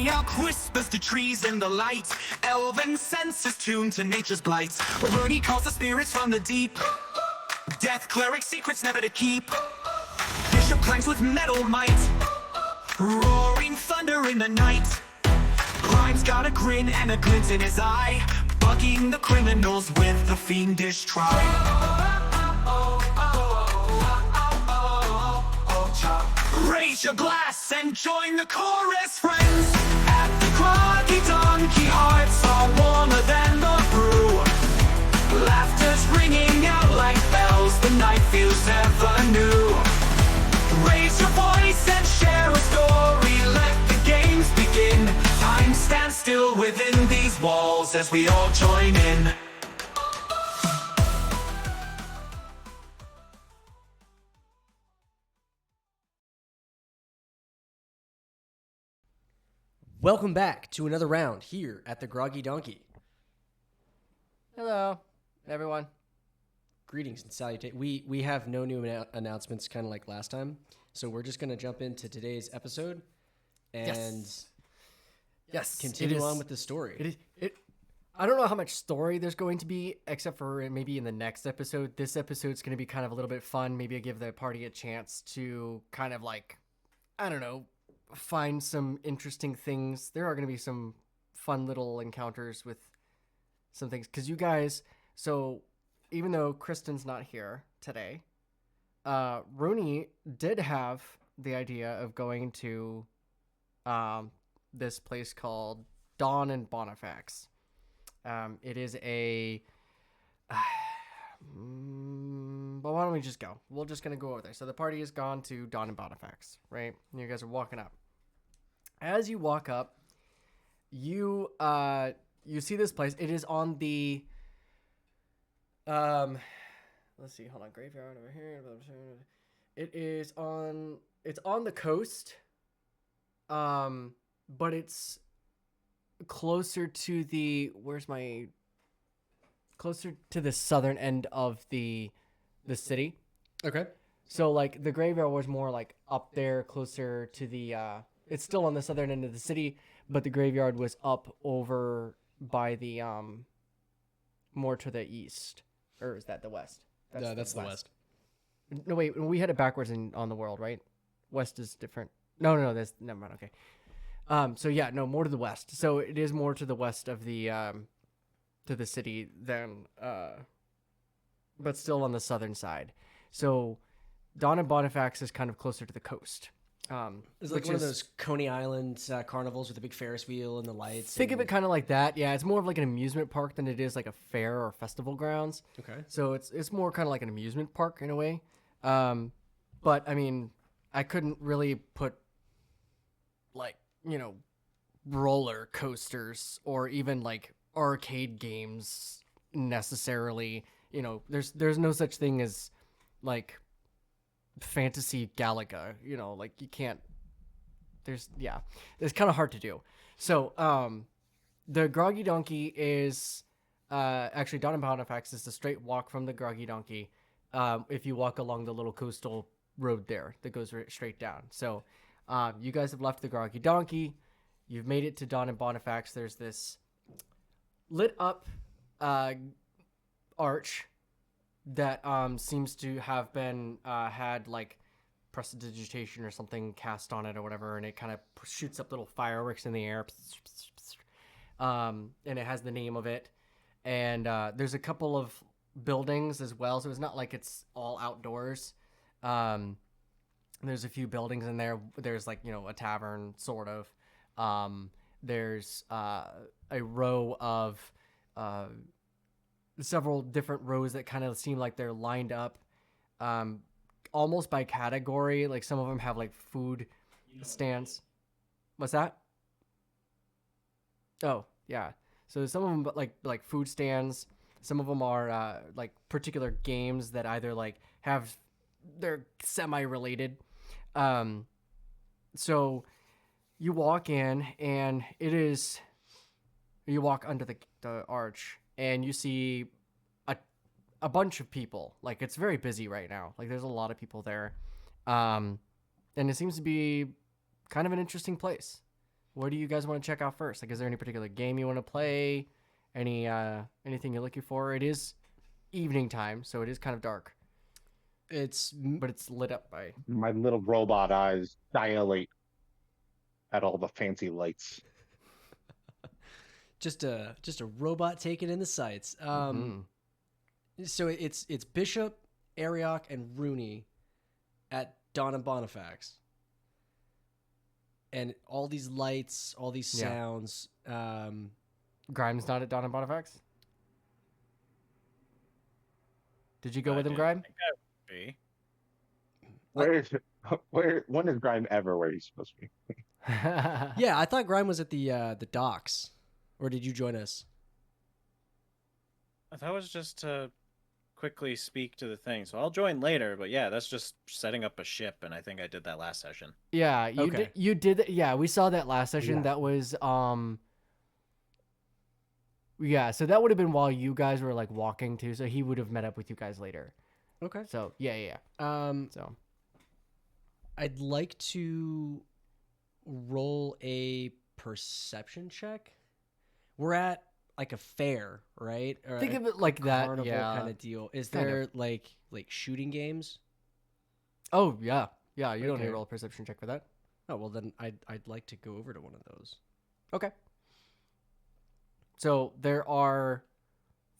Carry out whispers to trees in the light. Elven senses tuned to nature's blight. Rooney calls the spirits from the deep. Death cleric secrets never to keep. Bishop clangs with metal might. Roaring thunder in the night. Grime's got a grin and a glint in his eye, bugging the criminals with the fiendish try. Raise your glass and join the chorus, friends. At the Groggy Donkey, hearts are warmer than the brew. Laughter's ringing out like bells, the night feels ever new. Raise your voice and share a story, let the games begin. Time stands still within these walls as we all join in. Welcome back to another round here at the Groggy Donkey. Hello, everyone. Greetings and salutations. We have no new announcements, kind of like last time, so we're just going to jump into today's episode and continue on with the story. I don't know how much story there's going to be, except for maybe in the next episode. This episode's going to be kind of a little bit fun. Maybe I give the party a chance to kind of like, I don't know, find some interesting things. There are going to be some fun little encounters with some things. Because you guys, so even though Kristen's not here today, Rooney did have the idea of going to this place called Don and Bonifac. It is a... but why don't we just go? We're just going to go over there. So the party has gone to Don and Bonifac, right? And you guys are walking up. As you walk up, you see this place. It is on the... let's see. Hold on. Graveyard over here. It's on the coast. But it's closer to the... Closer to the southern end of the city. Okay. So, like, the graveyard was more, like, up there, closer to the, it's still on the southern end of the city, but the graveyard was up over by the, more to the east. Or is that the west? That's the west. No, wait, we had it backwards on the world, right? West is different. No, that's, never mind, okay. So, yeah, no, more to the west. So, it is more to the west of the, to the city than, but still on the southern side. So, Don and Bonifac is kind of closer to the coast. It's like one of those Coney Island carnivals with a big Ferris wheel and the lights. Think of it kind of like that. Yeah, it's more of like an amusement park than it is like a fair or festival grounds. Okay. So it's more kind of like an amusement park in a way. But I mean, I couldn't really put like, roller coasters or even like arcade games necessarily. There's no such thing as like Fantasy Galaga, like you can't, it's kind of hard to do. So the Groggy Donkey is actually Don and Bonifac is the straight walk from the Groggy Donkey if you walk along the little coastal road there that goes straight down. So you guys have left the Groggy Donkey, you've made it to Don and Bonifac. There's this lit up arch that seems to have been had like prestidigitation or something cast on it or whatever, and it kind of shoots up little fireworks in the air, and it has the name of it, and there's a couple of buildings as well, so it's not like it's all outdoors. There's a few buildings in there. There's like a tavern sort of. There's a row of several different rows that kind of seem like they're lined up almost by category. Like some of them have like food stands. What's that? Oh, yeah. So some of them like food stands. Some of them are like particular games that either like they're semi-related. So you walk in and you walk under the arch and you see a bunch of people. Like it's very busy right now. Like there's a lot of people there. And it seems to be kind of an interesting place. what do you guys want to check out first? Like, is there any particular game you want to play? Anything you're looking for? It is evening time, so it is kind of dark, but it's lit up by. My little robot eyes dilate at all the fancy lights. Just a robot taking in the sights. So it's Bishop, Ariok, and Rooney at Don and Bonifac. And all these lights, all these sounds. Grime's not at Don and Bonifac? Did you go with him, Grime? Be. When is Grime ever where he's supposed to be? Yeah, I thought Grime was at the docks. Or did you join us? That was just to quickly speak to the thing. So I'll join later, but yeah, that's just setting up a ship, and I think I did that last session. Yeah, you did. Yeah, we saw that last session. Yeah. That was yeah, so that would have been while you guys were like walking too. So he would have met up with you guys later. Okay. So yeah. So I'd like to roll a perception check. We're at like a fair, right? Or think a of it like that. carnival Yeah. kind of deal. Is Kind of. there like shooting games? Oh yeah. You don't need Okay. to roll a perception check for that. Oh well, then I'd like to go over to one of those. Okay. So there are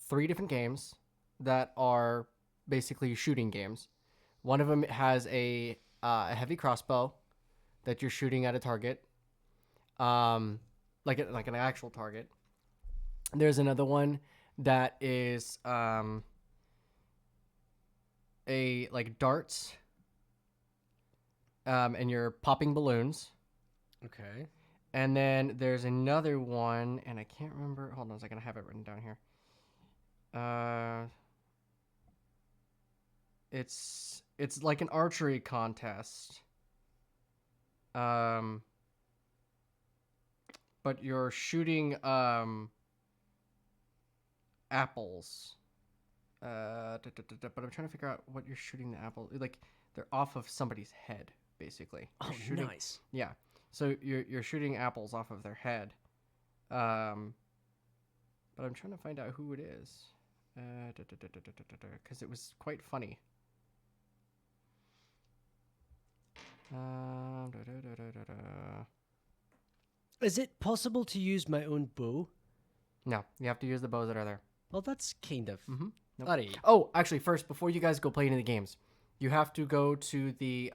3 different games that are basically shooting games. One of them has a heavy crossbow that you're shooting at a target, like an actual target. There's another one that is a like darts, and you're popping balloons. Okay. And then there's another one, and I can't remember. Hold on a second, I have it written down here. It's like an archery contest. But you're shooting apples. But I'm trying to figure out what you're shooting the apples. Like they're off of somebody's head, basically. You're shooting, Nice. Yeah. So you're shooting apples off of their head. But I'm trying to find out who it is. Because it was quite funny. Is it possible to use my own bow? No, you have to use the bows that are there. Well, that's kind of. Nope. Alright. Oh, actually, first, before you guys go play any of the games, you have to go to the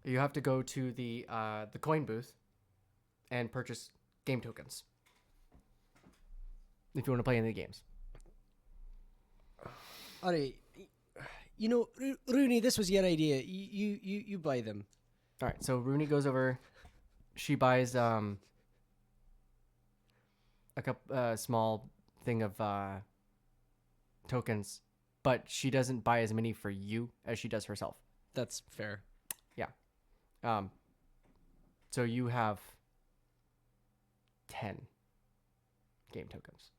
the coin booth and purchase game tokens if you want to play any of the games. Alright. You know, Rooney, this was your idea. You buy them. All right, so Rooney goes over. She buys a small thing of tokens, but she doesn't buy as many for you as she does herself. That's fair. So you have 10 game tokens.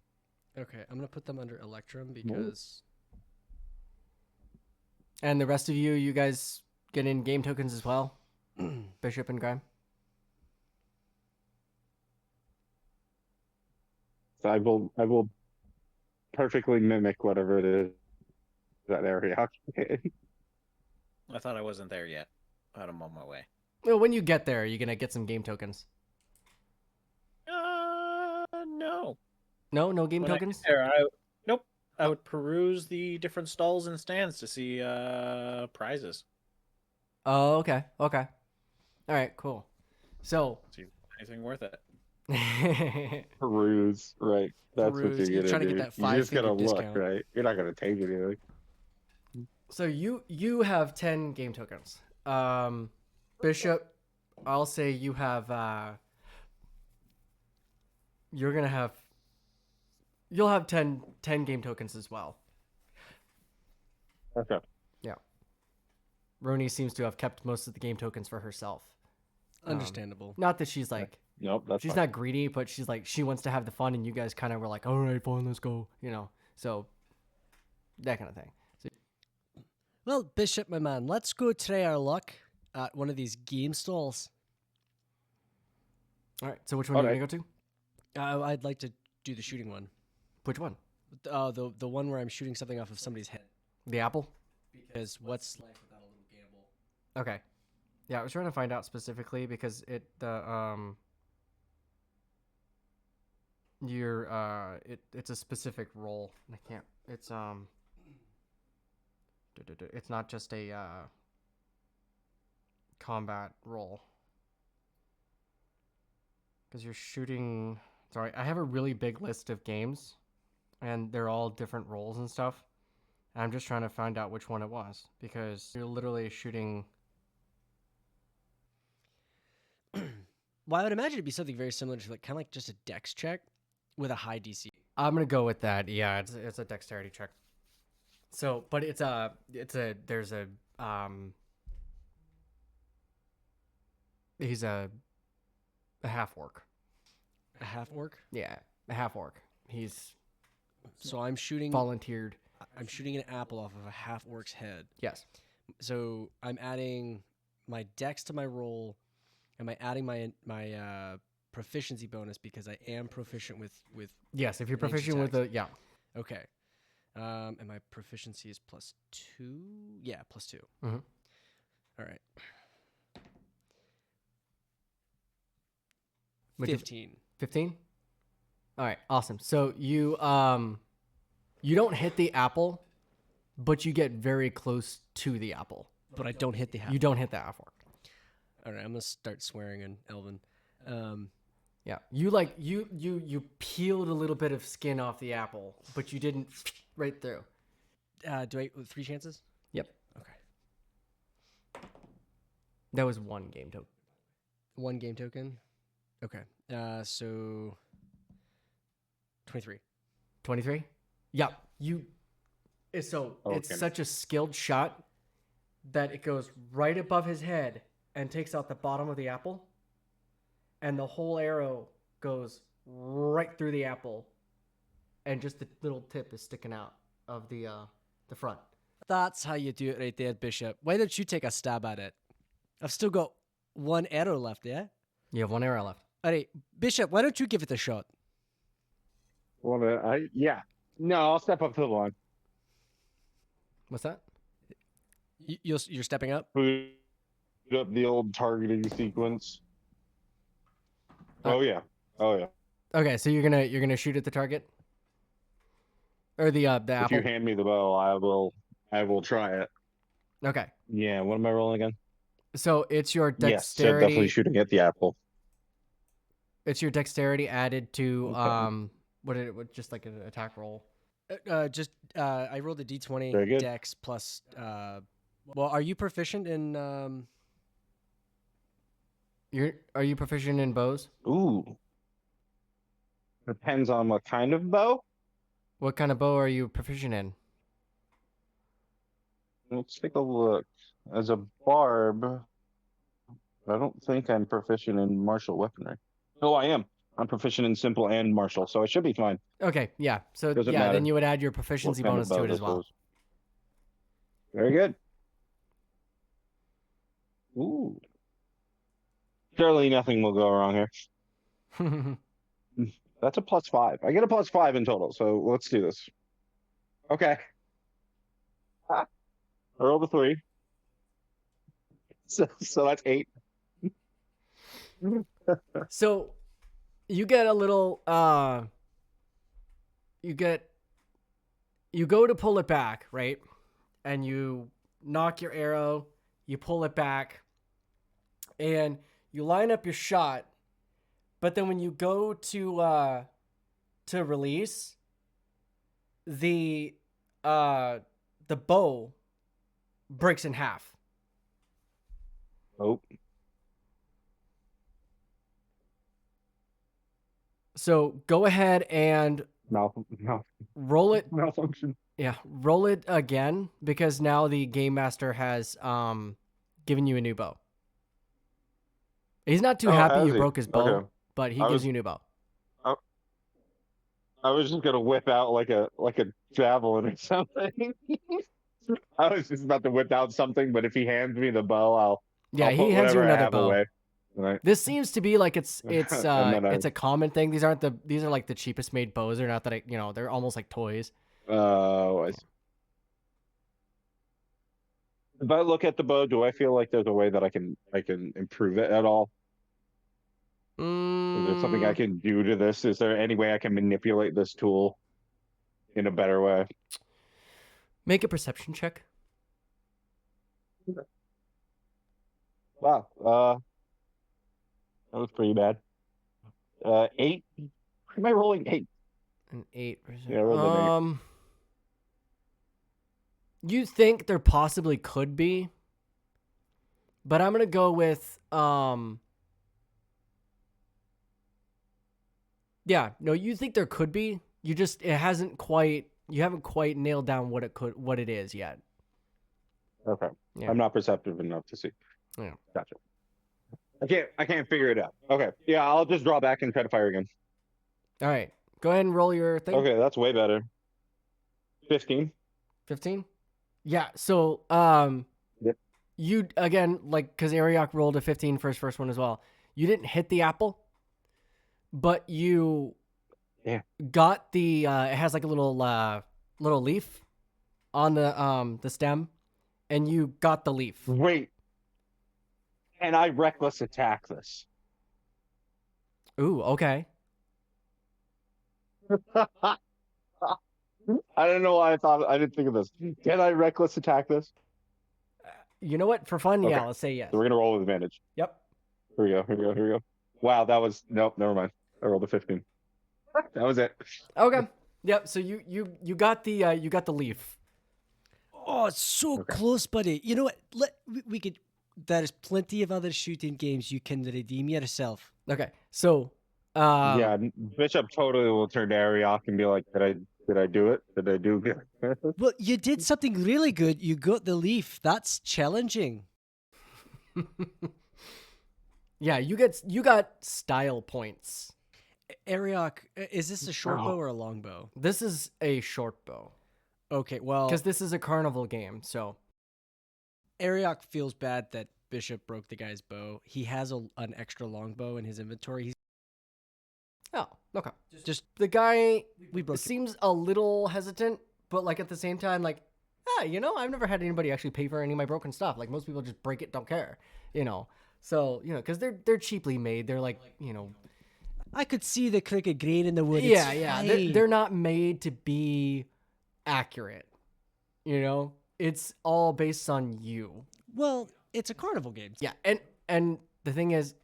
Okay, I'm gonna put them under Electrum because And the rest of you guys get in game tokens as well? Bishop and Grime? So I will perfectly mimic whatever it is that area. I thought I wasn't there yet, but I'm on my way. Well, when you get there, you're going to get some game tokens. No. No game When I get tokens? there, nope. I would peruse the different stalls and stands to see prizes. Oh, okay. All right, cool. So, See if anything worth it. Peruse, right? That's Peruse. what You're you're trying gonna to do. get that You just gotta 5-figure look, discount. right? You're not gonna take anything. So you have 10 game tokens. Bishop, I'll say you have you'll have 10 game tokens as well. Okay. Yeah. Rooney seems to have kept most of the game tokens for herself. understandable. Not that she's like Nope, that's she's fine. not greedy, but she's like she wants to have the fun, and you guys kind of were like, all right, fine, let's go, so that kind of thing. So, Well, Bishop, my man, let's go try our luck at one of these game stalls. All right. So which one are you Okay. gonna go to? I'd like to do the shooting one. Which one? The one where I'm shooting something off of somebody's head. The apple. Because what's life without a little gamble? Okay. Yeah, I was trying to find out specifically because it's a specific role. I can't. It's not just a combat role. Because you're shooting. Sorry, I have a really big list of games, and they're all different roles and stuff. And I'm just trying to find out which one it was because you're literally shooting. Well, I would imagine it'd be something very similar to kind of like just a dex check with a high DC. I'm gonna go with that. Yeah, it's a dexterity check. So, but there's a he's a half orc. A half orc. Yeah, a half orc. He's So I'm shooting. volunteered. I'm shooting an apple off of a half orc's head. Yes. So I'm adding my dex to my roll. Am I adding my proficiency bonus because I am proficient with Yes, if you're Range proficient with attacks. the yeah. okay. And my proficiency is +2. Yeah, +2. Mhm. All right. What'd you- 15. 15? All right, awesome. So you don't hit the apple, but you get very close to the apple. But I don't hit the half. You don't hit the apple. All right, I'm gonna start swearing in Elven. Yeah, you peeled a little bit of skin off the apple, but you didn't right through. Do I 3 chances? Yep, Okay. that was one game token. 1 game token. Okay. So 23. 23. Yeah, it's Okay. such a skilled shot that it goes right above his head and takes out the bottom of the apple, and the whole arrow goes right through the apple, and just the little tip is sticking out of the front. That's how you do it right there, Bishop. Why don't you take a stab at it? I've still got 1 arrow left, yeah? You have 1 arrow left. All right, Bishop, why don't you give it a shot? Well, yeah. No, I'll step up to the line. What's that? You're stepping up? Boot up the old targeting sequence. Oh yeah. Oh yeah. Okay, so you're gonna shoot at the target, or the If apple. you hand me the bow, I will try it. Okay, Yeah. What am I rolling again? so it's your Yes, so definitely dexterity. shooting at the apple. It's your dexterity added to Okay. what just like an attack roll. I rolled a d20 Very good. dex plus. Well, are you proficient in? Are you proficient in bows? Ooh. Depends on what kind of bow. What kind of bow are you proficient in? Let's take a look. As a barb, I don't think I'm proficient in martial weaponry. Oh, I am. I'm proficient in simple and martial, so I should be fine. Okay, yeah. So Doesn't yeah, matter then you would add your What proficiency kind bonus of to bow it as this well. was. Very good. Ooh. Surely nothing will go wrong here. That's a +5. I get a +5 in total, so let's do this. Okay. I rolled a 3. So that's 8. So you get a little you go to pull it back, right? And you knock your arrow, you pull it back, and you line up your shot. But then when you go to release, the bow breaks in half. Oh, So go ahead and roll it. malfunction. Yeah, roll it again because now the game master has given you a new bow. He's not too Oh, happy has you he? broke his bow, Okay. but he I gives was- you a new bow. I was just gonna whip out like a javelin or something. I was just about to whip out something, but if he hands me the bow, Yeah, I'll he put hands you whatever I another have bow. away. Right. This seems to be like it's And then it's a common thing. These are like the cheapest made bows. They're not that they're almost like toys. I see. If I look at the bow, do I feel like there's a way that I can improve it at all? Is there something I can do to this? Is there any way I can manipulate this tool in a better way? Make a perception check. Wow. That was pretty bad. 8. Why am I rolling 8? An 8. Yeah, I rolled an 8. You think there possibly could be, but I'm gonna go with yeah, no, you think there could be. You haven't quite nailed down what it is yet. Okay. Yeah. I'm not perceptive enough to see. Yeah. Gotcha. I can't figure it out. Okay. Yeah, I'll just draw back and try to fire again. All right. Go ahead and roll your thing. Okay, that's way better. 15. 15? Yeah, so Yep. you again, like, because Ariok rolled a 15 for his first one as well. You didn't hit the apple, but you got the it has like a little leaf on the stem, and you got the leaf. Wait. And I reckless attack this. Ooh, okay. I don't know why I didn't think of this. Can I reckless attack this? You know what? For fun, yeah, Okay. let's say yes. So we're gonna roll with advantage. Yep. Here we go. Wow, that was nope, never mind. I rolled a 15. That was it. Okay. Yep. So you got the leaf. Oh, it's so close, buddy. You know what? We could. There's plenty of other shooting games you can redeem yourself. Okay. So Yeah, Bishop totally will turn to Ariok and be like, Did I do it? Did I do good? Well, you did something really good. You got the leaf. That's challenging. yeah, you got style points. Ariok, is this a short bow or a long bow? This is a short bow. Okay, well, Because this is a carnival game, so Ariok feels bad that Bishop broke the guy's bow. He has an extra long bow in his inventory. oh, okay. Just The guy we broke it. seems a little hesitant, but like at the same time, like, I've never had anybody actually pay for any of my broken stuff. Like most people just break it, don't care, So because they're cheaply made. They're like, I could see the cricket grain in the wood. yeah, It's yeah. fine. They're not made to be accurate. It's all based on you. Well, it's a carnival game. Yeah, and the thing is,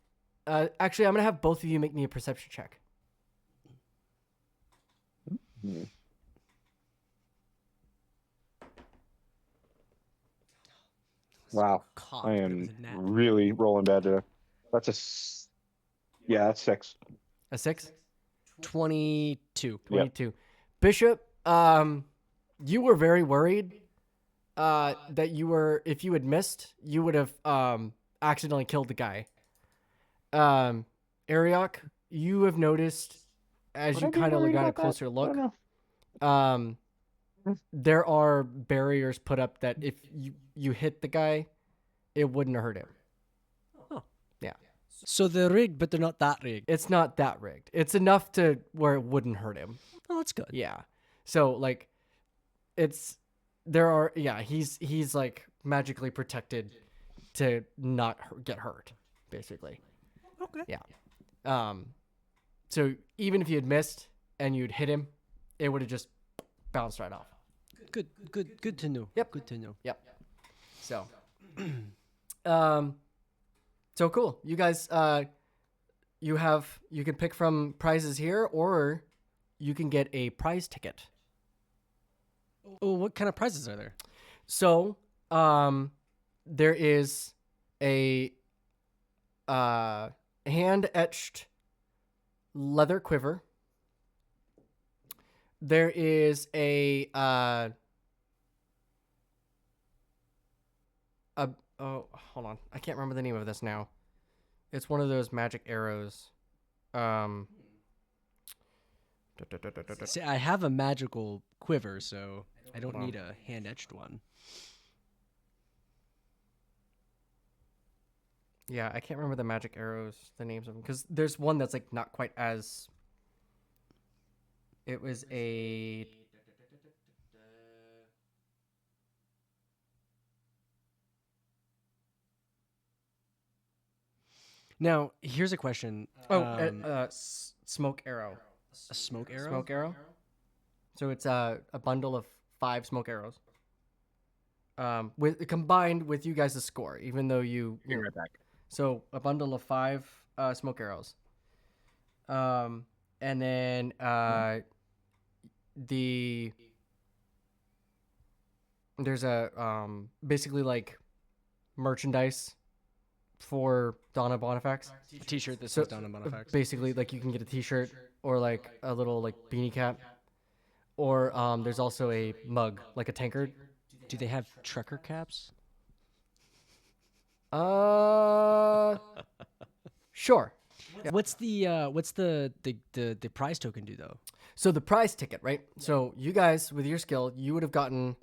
actually, I'm gonna have both of you make me a perception check. Wow. Cock, I it am was a gnat. really rolling bad today. Yeah, that's 6. A 6? 22. 22. Bishop, you were very worried that if you had missed, you would have accidentally killed the guy. Ariok, you have noticed as you kind of got a closer look, there are barriers put up that if you hit the guy, it wouldn't hurt him. Oh. Yeah. So they're rigged, but they're not that rigged. It's not that rigged. It's enough to where it wouldn't hurt him. Oh, that's good. Yeah. So like he's like magically protected to not get hurt, basically. Okay. Yeah. So even if you had missed and you'd hit him, it would have just bounced right off. Good to know. Yep. Good to know. Yep. So so cool. You guys you can pick from prizes here, or you can get a prize ticket. Oh, what kind of prizes are there? So, there is a hand-etched leather quiver. There is a hold on. I can't remember the name of this now. It's one of those magic arrows. See, I have a magical quiver, so I don't need a hand-etched one. Yeah, I can't remember the magic arrows, the names of them, because there's one that's like not quite as. It was a. Now, here's a question. Smoke arrow. A smoke arrow? Smoke arrow. So it's a bundle of 5 smoke arrows. With combined with you guys' score, even though you. Be right back. So a bundle of 5 smoke arrows. And then there's a basically like merchandise for Don and Bonifac. A t-shirt that So says Don and Bonifac. basically, like you can get a T-shirt or like a little like beanie cap, or there's also a mug, like a tankard. Do they have trucker caps? Sure. What's the prize token do though? So the prize ticket, right? So you guys, with your skill, you would have gotten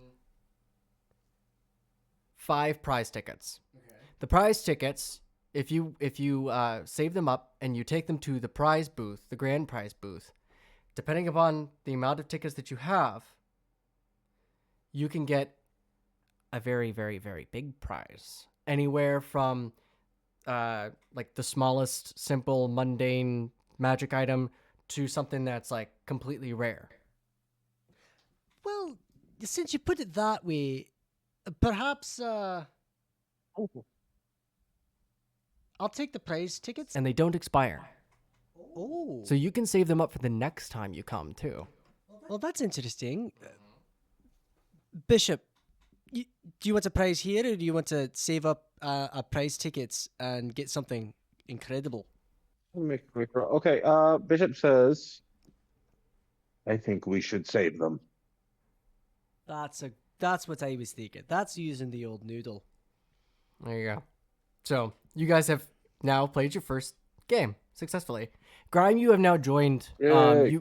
5 prize tickets. The prize tickets, if you save them up and you take them to the prize booth, the grand prize booth, depending upon the amount of tickets that you have, you can get a very, very, very big prize. Anywhere from like the smallest, simple, mundane magic item to something that's like completely rare. Well, since you put it that way, perhaps I'll take the prize tickets. And they don't expire. Oh, So you can save them up for the next time you come, too. well, that's interesting. Bishop, do you want a prize here, or do you want to save up a prize tickets and get something incredible? Let me make a quick roll. Okay, Bishop says, I think we should save them. That's what I was thinking. That's using the old noodle. There you go. So you guys have now played your first game successfully. Grime, you have now joined. Yay.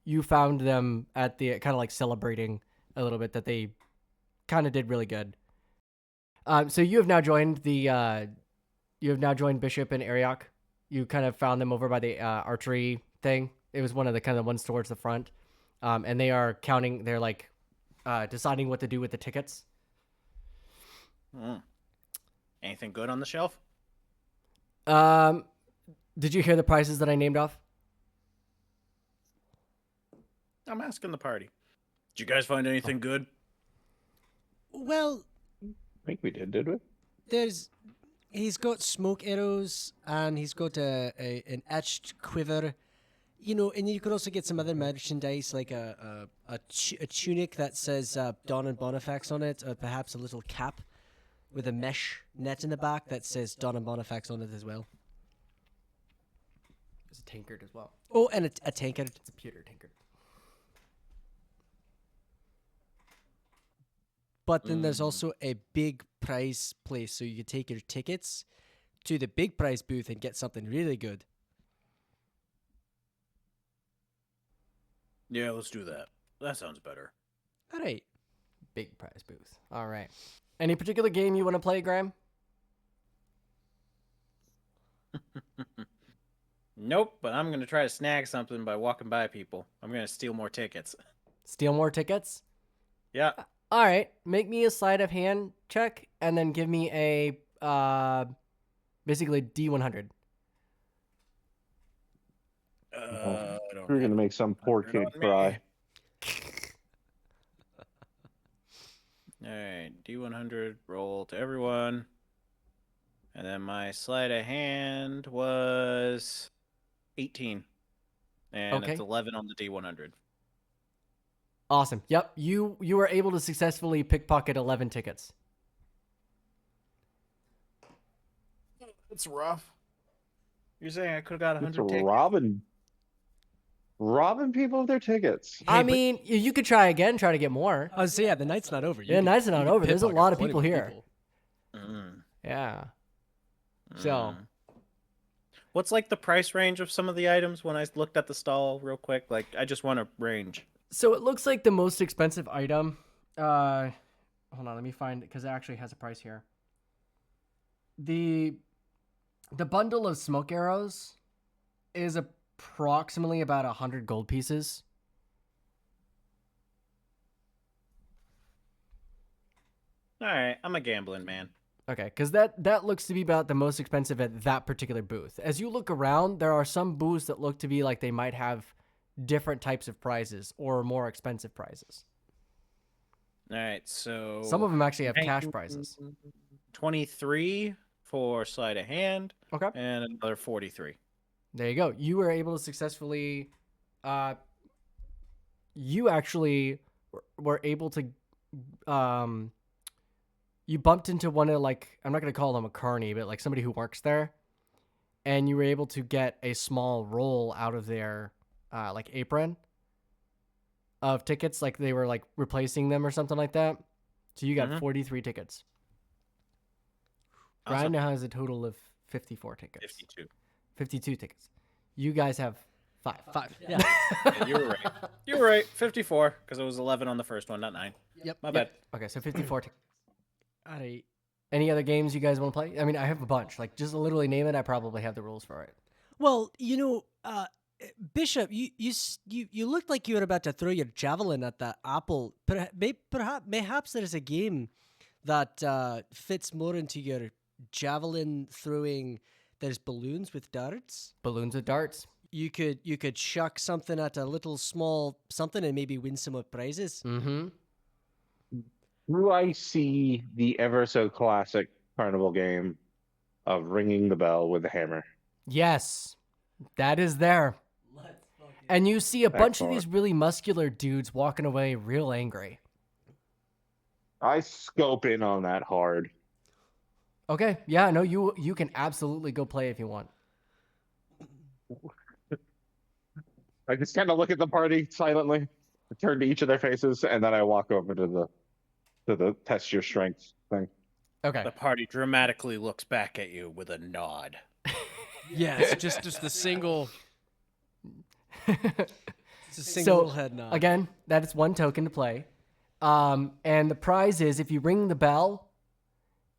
You found them at the kind of like celebrating a little bit that they kind of did really good. So you have now joined Bishop and Ariok. You kind of found them over by the archery thing. It was one of the kind of ones towards the front, and they are counting. They're like deciding what to do with the tickets. Anything good on the shelf? Did you hear the prices that I named off? I'm asking the party. Did you guys find anything good? Well, I think we did we? he's got smoke arrows and he's got an etched quiver, you know, and you could also get some other merchandise like a tunic that says Don and Bonifac on it, or perhaps a little cap with a mesh net in the back that says Don and Bonifac on it as well. There's a tankard as well. Oh, and a tankard. It's a pewter tankard. But then there's also a big prize place, so you can take your tickets to the big prize booth and get something really good. Yeah, let's do that. That sounds better. All right. Big prize booth. All right. Any particular game you want to play, Graham? Nope, but I'm going to try to snag something by walking by people. I'm going to steal more tickets. Steal more tickets? Yeah. All right. Make me a sleight of hand check and then give me a basically D100. I don't We're have gonna make some poor it kid on me. cry. All right, D100 roll to everyone. And then my sleight of hand was 18. And Okay. it's 11 on the D100. Awesome. Yep. You were able to successfully pickpocket 11 tickets. It's rough. You're saying I could have got It's 100 tickets? robbing people of their tickets. I but- mean, you could try again, try to get more. I was saying, yeah, the night's not over. Yeah, the night's not over. There's a lot of people here. Mm. Yeah. So, What's like the price range of some of the items when I looked at the stall real quick? Like, I just want a range. so it looks like the most expensive item. Hold on, let me find it because it actually has a price here. The The bundle of smoke arrows is approximately about 100 gold pieces. All right, I'm a gambling man. Okay, because that looks to be about the most expensive at that particular booth. As you look around, there are some booths that look to be like they might have different types of prizes or more expensive prizes. All right, so Some of them actually have cash prizes. 23 for sleight of hand. Okay. And another 43. There you go. You were able to successfully, you actually were able to, you bumped into one of, like, I'm not going to call them a carny, but like somebody who works there. And you were able to get a small roll out of their, like, apron of tickets. Like they were like replacing them or something like that. So you got 43 tickets. Brian Awesome. now has a total of 54 tickets. 52. 52 tickets. You guys have 5. Yeah. Yeah, you were right. You were right. 54, because it was 11 on the first one, not 9. Yep. My bad. Okay, so 54 tickets. All right. Any other games you guys want to play? I mean, I have a bunch. Like, just literally name it. I probably have the rules for it. Well, Bishop, you looked like you were about to throw your javelin at that apple. Perhaps there is a game that fits more into your javelin throwing. There's balloons with darts. Balloons with darts. You could chuck something at a little small something and maybe win some prizes. Mm-hmm. Do I see the ever so classic carnival game of ringing the bell with the hammer? Yes, that is there. And you see a bunch of Excellent. these really muscular dudes walking away real angry. I scope in on that hard. Okay, yeah, no, you can absolutely go play if you want. I just kind of look at the party silently, turn to each of their faces, and then I walk over to the test your strength thing. Okay. The party dramatically looks back at you with a nod. Yes, just the single. It's a single head nod. Again, that is one token to play. And the prize is, if you ring the bell,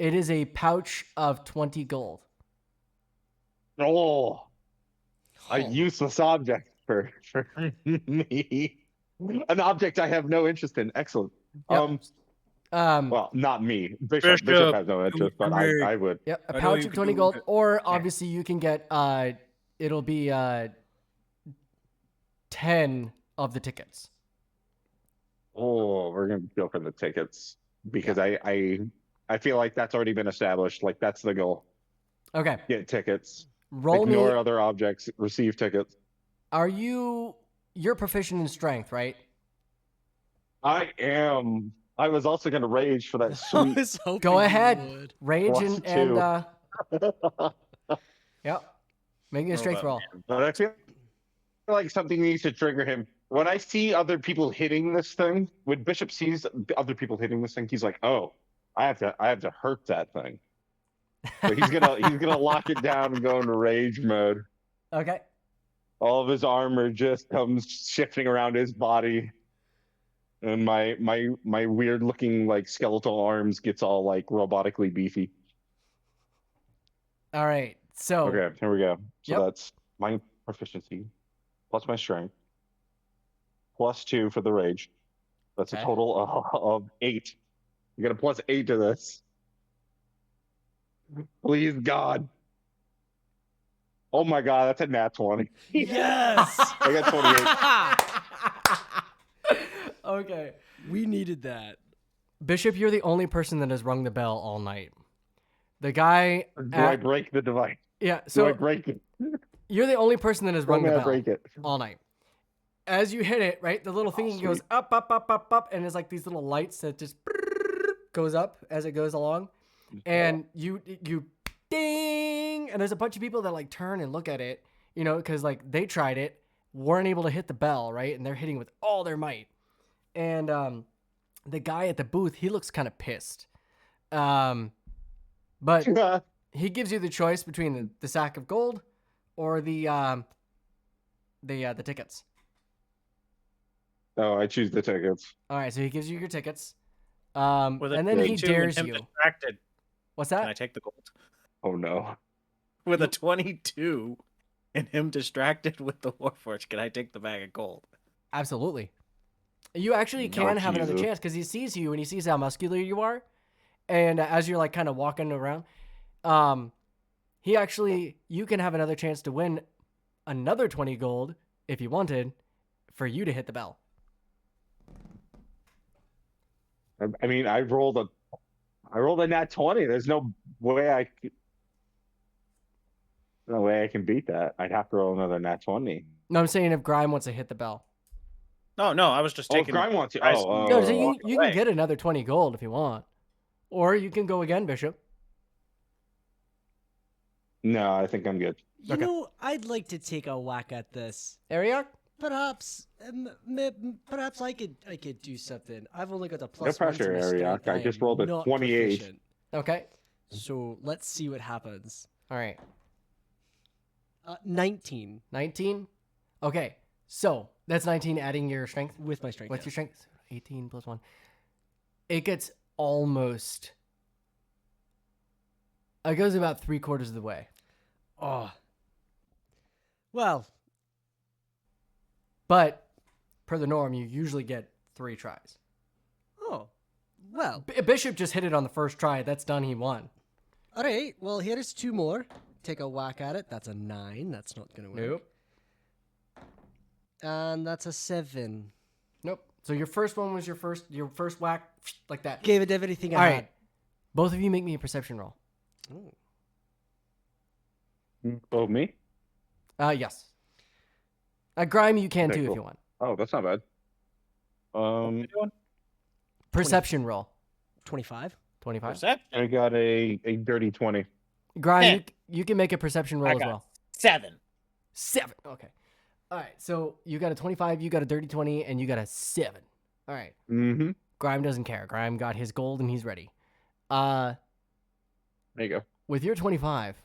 it is a pouch of 20 gold. Oh, a useless object for me. An object I have no interest in. Excellent. Yep. Well, not me. Bishop has no interest, but I would. Yep, a I know pouch you of can 20 do gold, it. or obviously you can get, it'll be 10 of the tickets. Oh, we're gonna go for the tickets because I feel like that's already been established. Like that's the goal. Okay, Get tickets. roll Ignore me. other objects. Receive tickets. You're proficient in strength, right? I am. I was also gonna rage for that I sweet. was hoping Go you ahead, would. rage Plus and two. yep, making a strength up, roll. But I feel like something needs to trigger him. When I see other people hitting this thing, when Bishop sees other people hitting this thing, he's like, "Oh, I have to hurt that thing." So he's gonna lock it down and go into rage mode. Okay. All of his armor just comes shifting around his body, and my weird looking like skeletal arms gets all like robotically beefy. All right. So Okay, here we go. So Yep. that's my proficiency plus my strength plus 2 for the rage. That's Okay. a total of 8. You got a plus 8 to this. Please, God. Oh my God, that's a nat 20. Yes. I got 28. okay. We needed that. Bishop, you're the only person that has rung the bell all night. The guy. Do I break the device? Yeah. Do I So break it? you're the only person that has Or rung may the I bell break it? all night. As you hit it, right, the little thing sweet. goes up, up, up, up, up, and there's like these little lights that just goes up as it goes along, and you ding, and there's a bunch of people that like turn and look at it, you know, because like they tried it, weren't able to hit the bell, right, and they're hitting with all their might, and the guy at the booth, he looks kind of pissed, but he gives you the choice between the sack of gold or the tickets. Oh, I choose the tickets. All right, so he gives you your tickets, With a and then he 22 and dares him you. distracted. What's Can I that? take the gold? Oh no. with a 22 and him distracted with the Warforged, can I take the bag of gold? Absolutely. You actually can have another Jesus. chance because he sees you and he sees how muscular you are, and as you're like kind of walking around, you can have another chance to win another 20 gold if you wanted, for you to hit the bell. I mean, I rolled a nat 20. There's no way I can beat that. I'd have to roll another nat 20. No, I'm saying if Grime wants to hit the bell. No, I was just Oh, if taking. Grime wants to. guys Oh, No, oh, so oh. you can get another 20 gold if you want, or you can go again, Bishop. No, I think I'm good. You Okay. know, I'd like to take a whack at this. Ariok? Perhaps I could do something. I've only got a No plus one to pressure, my Ariok. strength. I just am rolled a not 28. proficient. Okay. So let's see what happens. All right. 19 19. Okay. So that's 19 adding your strength. with my strength. What's your yes. strength? 18 plus 1. It gets almost. It goes about 3/4 of the way. Oh. Well, But per the norm, you usually get 3 tries. oh. Well, Bishop just hit it on the first try. That's done. He won. all right. Well, here's 2 more. Take a whack at it. That's a 9. That's not going to work. Nope. And that's a 7. Nope. So your first one was your first whack like that. Gave it everything All I right. had. Both of you make me a perception roll. Ooh. Oh, me? Yes. Grime, you can Okay, too cool. if you want. Oh, that's not bad. Perception roll. 25. 25. Perception. I got a dirty 20. Grime, Eh. you can make a perception roll I as got well. 7. 7. Okay. All right. So you got a 25, you got a dirty 20, and you got a 7. All right. Mm-hmm. Grime doesn't care. Grime got his gold and he's ready. There you go. With your 25,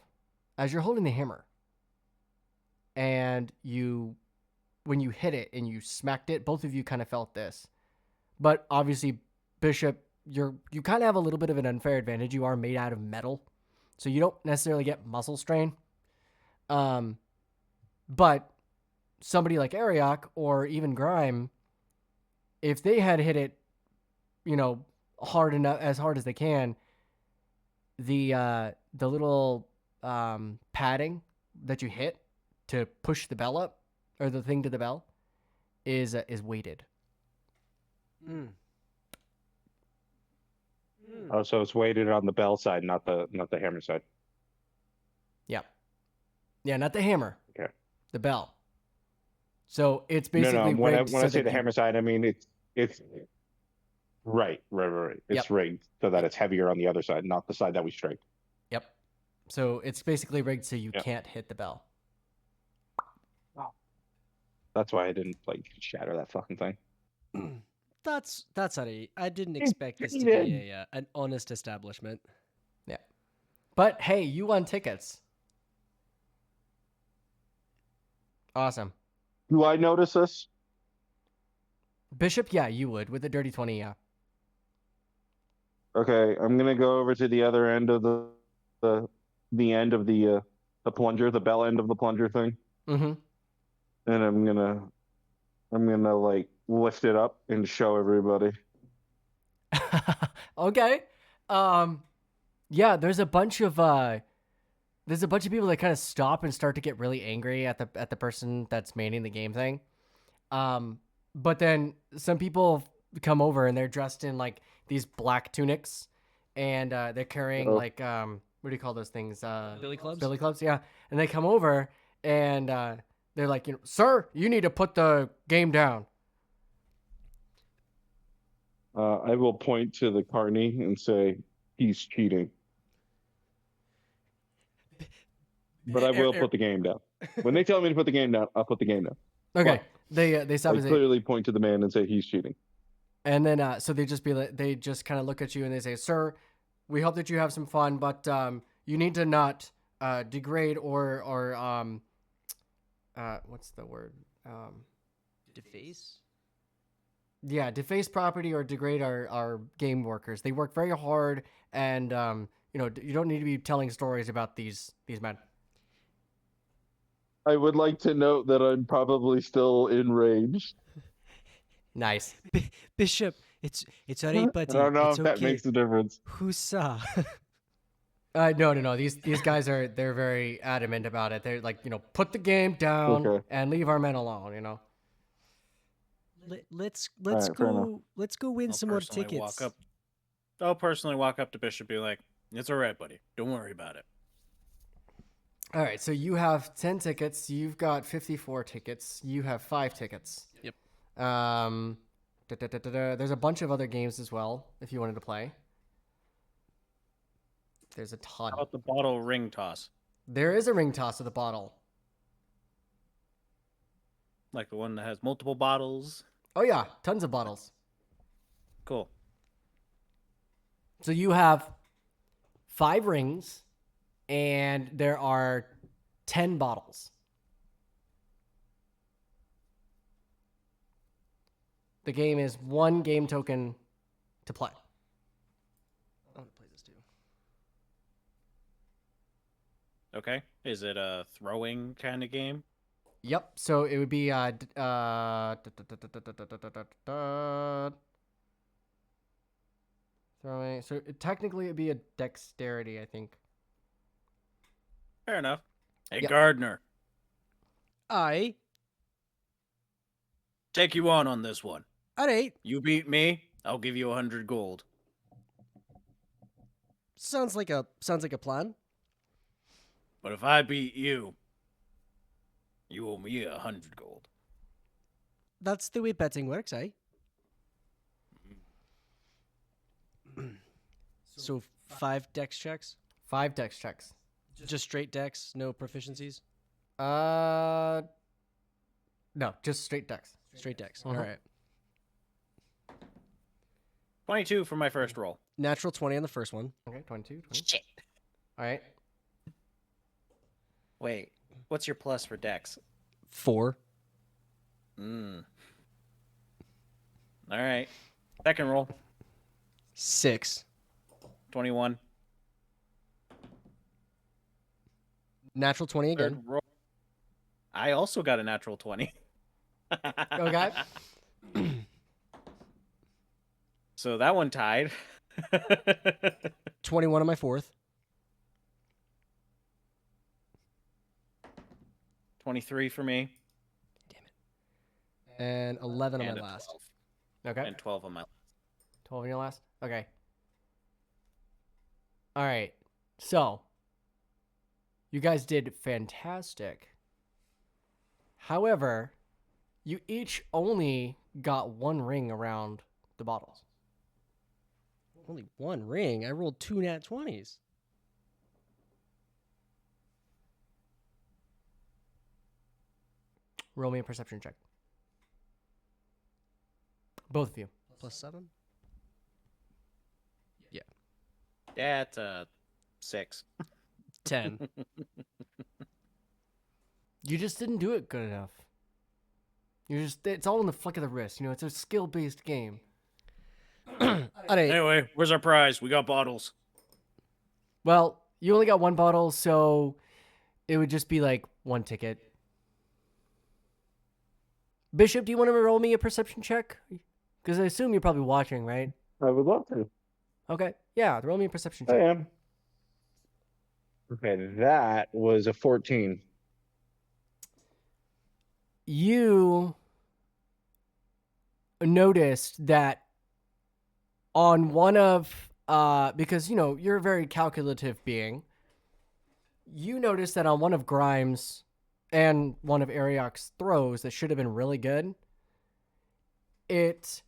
as you're holding the hammer, and when you hit it and you smacked it, both of you kind of felt this. But obviously, Bishop, you kind of have a little bit of an unfair advantage. You are made out of metal, so you don't necessarily get muscle strain. But somebody like Ariok or even Grime, if they had hit it, hard enough, as hard as they can, the little padding that you hit to push the bell up, or the thing to the bell, is weighted. Mm. Oh, so it's weighted on the bell side, not the hammer side. Yeah, not the hammer. Okay. The bell. So it's No, basically no. When I rigged so say that the you- hammer side, I mean it's right. It's Yep. rigged so that it's heavier on the other side, not the side that we strike. Yep. So it's basically rigged so you Yep. can't hit the bell. That's why I didn't shatter that fucking thing. That's all right. I didn't expect this to you be an honest establishment. But hey, you won tickets. Awesome. Do I notice this? Bishop, yeah, you would with the dirty 20, yeah. Okay, I'm gonna go over to the other end of the end of the plunger, the bell end of the plunger thing, Mm-hmm. and I'm gonna lift it up and show everybody. Okay. Yeah, there's a bunch of people that kind of stop and start to get really angry at the person that's manning the game thing. But then some people come over and they're dressed in these black tunics, and they're carrying Oh. what do you call those things? Billy clubs? Billy clubs, yeah. And they come over and they're like, sir, you need to put the game down. I will point to the carny and say he's cheating, but I will put the game down. When they tell me to put the game down, I'll put the game down. Okay. What? They stop I and say, clearly point to the man and say he's cheating. and then so they just kind of look at you and they say, sir, we hope that you have some fun, but you need to not degrade or what's the word? Deface? Yeah, deface property or degrade our game workers. They work very hard, and you don't need to be telling stories about these men. I would like to note that I'm probably still in range. Nice. Bishop, it's alright, I buddy. don't know It's if that okay. makes a difference. Husa. No. These guys they're very adamant about it. They're like, put the game down Okay. and leave our men alone. Let's Alright, fair enough. go win some more tickets. I'll personally walk up to Bishop and be like, it's all right, buddy. Don't worry about it. All right, so you have 10 tickets. You've got 54 tickets. You have 5 tickets. Yep. There's a bunch of other games as well if you wanted to play. There's a ton. How about the bottle ring toss? There is a ring toss of the bottle. Like the one that has multiple bottles? Oh, yeah, tons of bottles. Cool. So you have 5 rings, and there are 10 bottles. The game is 1 game token to play. I want to play this too. Okay. Is it a throwing kind of game? Yep. So it would be throwing. So technically it'd be a dexterity, I think. Fair enough. Hey, Yep. Gardner, Aye. take you on this one. Alright. You beat me, I'll give you 100 gold. Sounds like a plan. But if I beat you, you owe me 100 gold. That's the way betting works, eh? So 5 dex checks? 5 dex checks. Just straight dex, no proficiencies? No, just straight dex. Straight dex. Uh-huh. Alright. 22 for my first roll. Natural 20 on the first one. Okay, 22. 20. Shit. All right. Wait, what's your plus for dex? 4. All right. Second roll, 6. 21. Natural 20 again. Third roll. I also got a natural 20. Okay. So that one tied. 21 on my fourth. 23 for me. And 11 on And my a last. 12. Okay. And 12 on my last. 12 in your last? Okay. All right. So, you guys did fantastic. However, you each only got 1 ring around the bottles. Only 1 ring. I rolled 2 nat 20s. Roll me a perception check. Both of you. Plus 7? Yeah, it's 6. 10. You just didn't do it good enough. It's all in the flick of the wrist. It's a skill-based game. Alright. Anyway, where's our prize? We got bottles. Well, you only got 1 bottle, so it would just be like 1 ticket. Bishop, do you want to roll me a perception check? Because I assume you're probably watching, right? I would love to. Okay. Yeah, roll me a perception I check. am. Okay, that was a 14. You noticed that on one of because you're a very calculative being, you noticed that on one of Grimes and one of Ariok's throws that should have been really good, it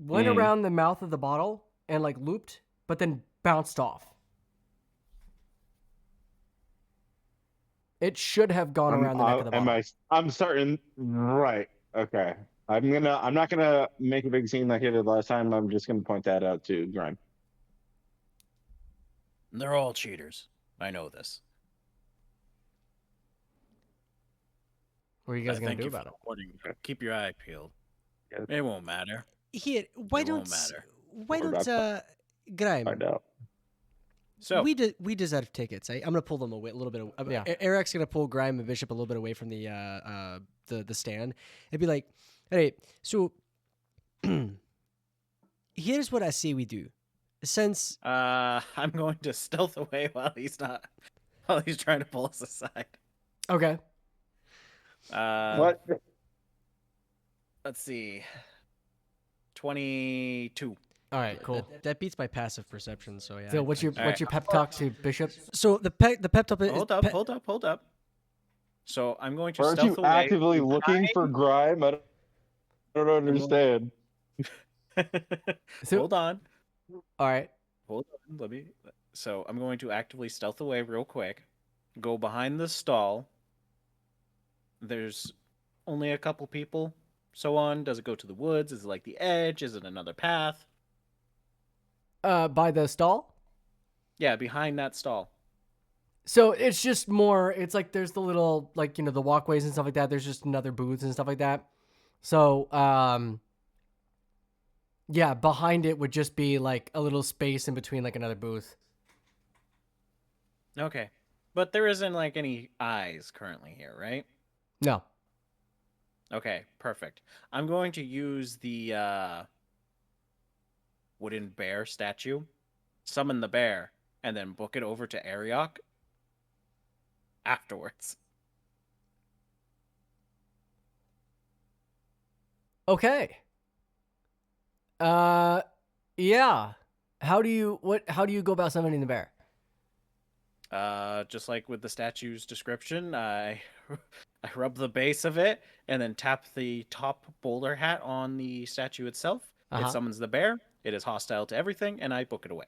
went around the mouth of the bottle and looped, but then bounced off. It should have gone around the neck of the bottle. I'm starting right. Okay. I'm not gonna make a big scene like I did last time. I'm just gonna point that out to Grime. They're all cheaters. I know this. What are you guys gonna Thank do you for about it? reporting. Keep your eye peeled. Yeah. It won't matter. Here, why It won't don't matter. why Or don't Grime, Find out. So we deserve tickets. I'm gonna pull them away a little bit. Yeah. Eric's gonna pull Grime and Bishop a little bit away from the stand and be like, "Hey, so here's what I say we do. Since I'm going to stealth away while he's trying to pull us aside. Okay. What? Let's see. 22. All right. Cool. that beats my passive perception, so yeah. So what's your pep talk to Bishop? So the pep talk is Hold up. So I'm going to Aren't stealth you away. actively looking for Grime? I don't understand. So- Hold on. All right. Hold on. So I'm going to actively stealth away real quick. Go behind the stall. There's only a couple people. So on. Does it go to the woods? Is it like the edge? Is it another path? By the stall. Yeah, behind that stall. So it's just more. It's like there's the little like the walkways and stuff like that. There's just another booths and stuff like that. So yeah, behind it would just be like a little space in between like another booth. Okay. But there isn't like any eyes currently here, right? No. Okay, perfect. I'm going to use the wooden bear statue, summon the bear, and then book it over to Ariok afterwards. Okay. Yeah. How do you go about summoning the bear? Just like with the statue's description, I rub the base of it and then tap the top bowler hat on the statue itself. Uh-huh. It summons the bear. It is hostile to everything, and I book it away.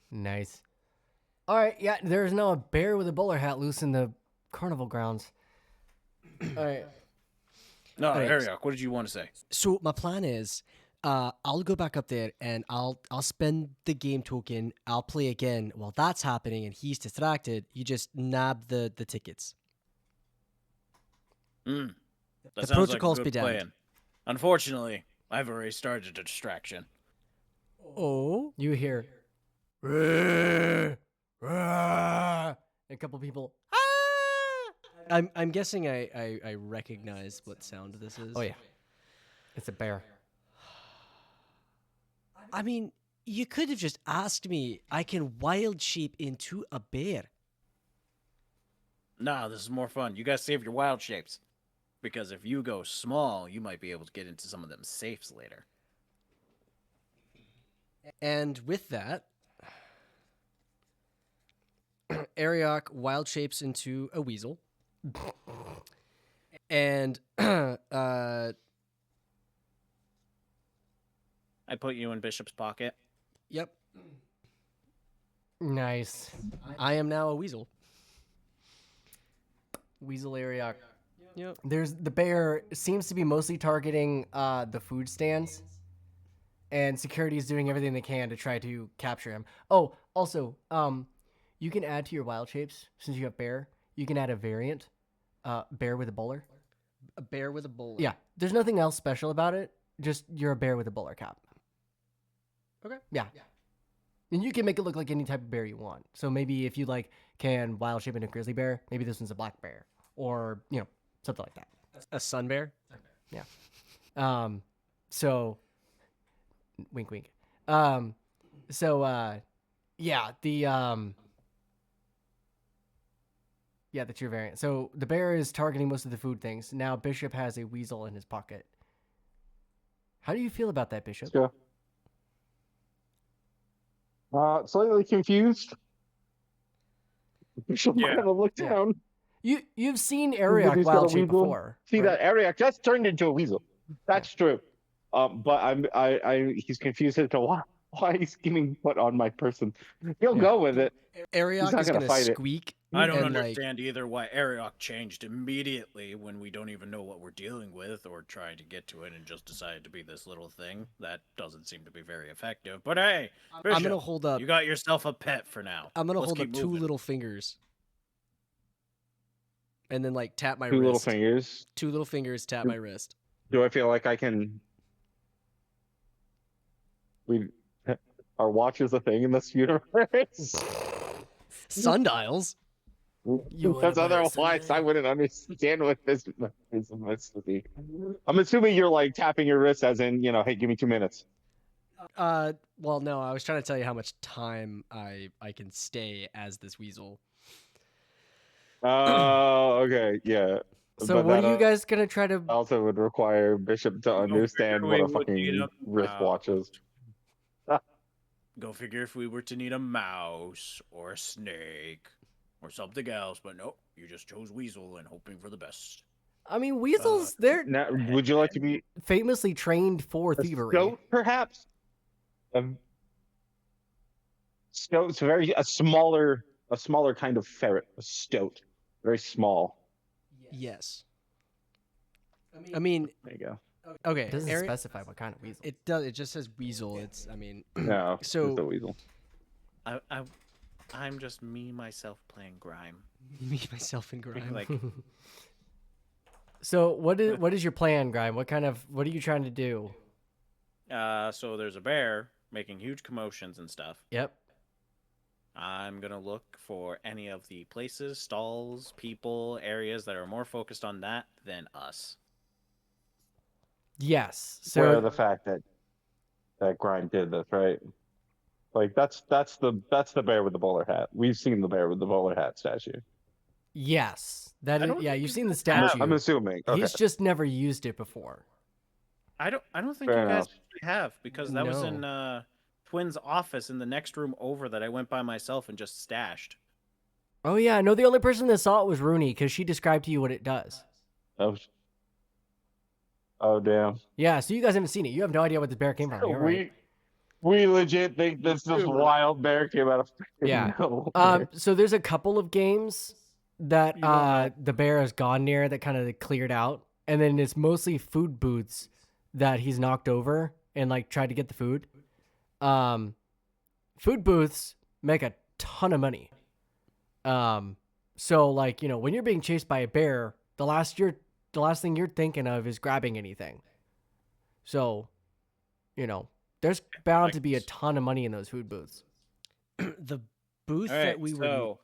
Nice. All right. Yeah. There's now a bear with a bowler hat loose in the carnival grounds. All right. No, Alright. Ariok, what did you want to say? So my plan is, I'll go back up there and I'll spend the game token. I'll play again while that's happening and he's distracted. You just nab the tickets. That The sounds like a protocols good be damned. plan. Unfortunately, I've already started a distraction. Oh, You hear. "Rah, rah," and a couple people. "Ah!" I'm guessing I recognize what sound this is. Oh yeah. It's a bear. I mean, you could have just asked me. I can wild shape into a bear. Nah, this is more fun. You guys save your wild shapes. Because if you go small, you might be able to get into some of them safes later. And with that, Ariok wild shapes into a weasel. And I put you in Bishop's pocket. yep, Nice. I am now a weasel. Weasel area. Yep. There's the bear seems to be mostly targeting the food stands, and security is doing everything they can to try to capture him. Oh, also, you can add to your wild shapes since you have bear. You can add a variant, bear with a bowler. A bear with a bowler. Yeah, there's nothing else special about it. Just you're a bear with a bowler cap. Okay. Yeah. And you can make it look like any type of bear you want. So maybe if you can wild shape into a grizzly bear, maybe this one's a black bear, or something like that. A sun bear. So wink wink. Yeah, that's your variant. So the bear is targeting most of the food things. Now Bishop has a weasel in his pocket. How do you feel about that, Bishop? Yeah. Slightly confused. Bishop Yeah. kind of looked down. You've seen Ariok He's got a wild shape weasel. before. See right? that Ariak just turned into a weasel. That's true. But he's confused as to why he's getting put on my person. He'll go with it. Ariok not is gonna gonna fight it. squeak. I don't and, understand either why Ariok changed immediately when we don't even know what we're dealing with or trying to get to it and just decided to be this little thing. That doesn't seem to be very effective. But hey, I'm Bishop, gonna hold up. you got yourself a pet for now. I'm gonna Let's hold up keep two moving. little fingers, and then tap my Two wrist. little fingers. Two little fingers tap my wrist. Do I feel like I can? Our watch is a thing in this universe. Sundials. You wanna That's buy a otherwise I sundial? wouldn't understand what this is. I'm assuming you're like tapping your wrist as in, hey, give me 2 minutes. Well, no, I was trying to tell you how much time I can stay as this weasel. Oh, okay, yeah. So But what that are you guys gonna try to? also would require Bishop to understand figure what we a would need fucking a wristwatch is. Go figure if we were to need a mouse or a snake or something else, but nope, you just chose weasel and hoping for the best. I mean, weasels. They're Now, would you like to be famously trained for a thievery. stoat, perhaps? Stoat's a smaller kind of ferret. A stoat, very small. Yes. I mean, There you go. okay. It doesn't Aaron, specify what kind of weasel. it does. It just says weasel. It's. I mean, No, So- it's a weasel. I'm just me myself playing Grime. me, myself, and Grime. Like So what is your plan, Grime? What are you trying to do? so there's a bear making huge commotions and stuff. Yep. I'm gonna look for any of the places, stalls, people, areas that are more focused on that than us. Yes. Where So the fact that Grind did this, right? Like that's the bear with the bowler hat. We've seen the bear with the bowler hat statue. yes, that I is. don't Yeah, think you've you seen the have. statue. I'm assuming. Okay. He's just never used it before. I don't think Fair you guys enough. actually have because that was in Twin's office in the next room over that I went by myself and just stashed. Oh yeah, no. The only person that saw it was Rooney because she described to you what it does. Oh damn. Yeah, so you guys haven't seen it. You have no idea what the bear came from. You're right. We legit think this wild bear came out of Yeah. nowhere. So there's a couple of games that the bear has gone near that kind of cleared out, and then it's mostly food booths that he's knocked over and like tried to get the food. Food booths make a ton of money. So like when you're being chased by a bear, the last thing you're thinking of is grabbing anything. So, there's bound to be a ton of money in those food booths. the booth All right, that we were. so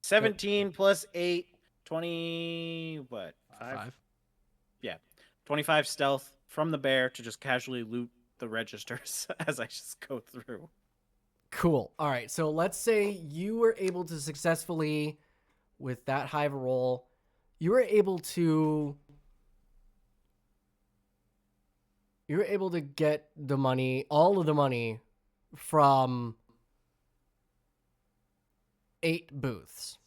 17 plus 8, 20, what? 5. Yeah, 25 stealth from the bear to just casually loot the registers as I just go through. Cool. All right. So let's say you were able to successfully, with that high of a roll, you were able to get the money, all of the money, from 8 booths.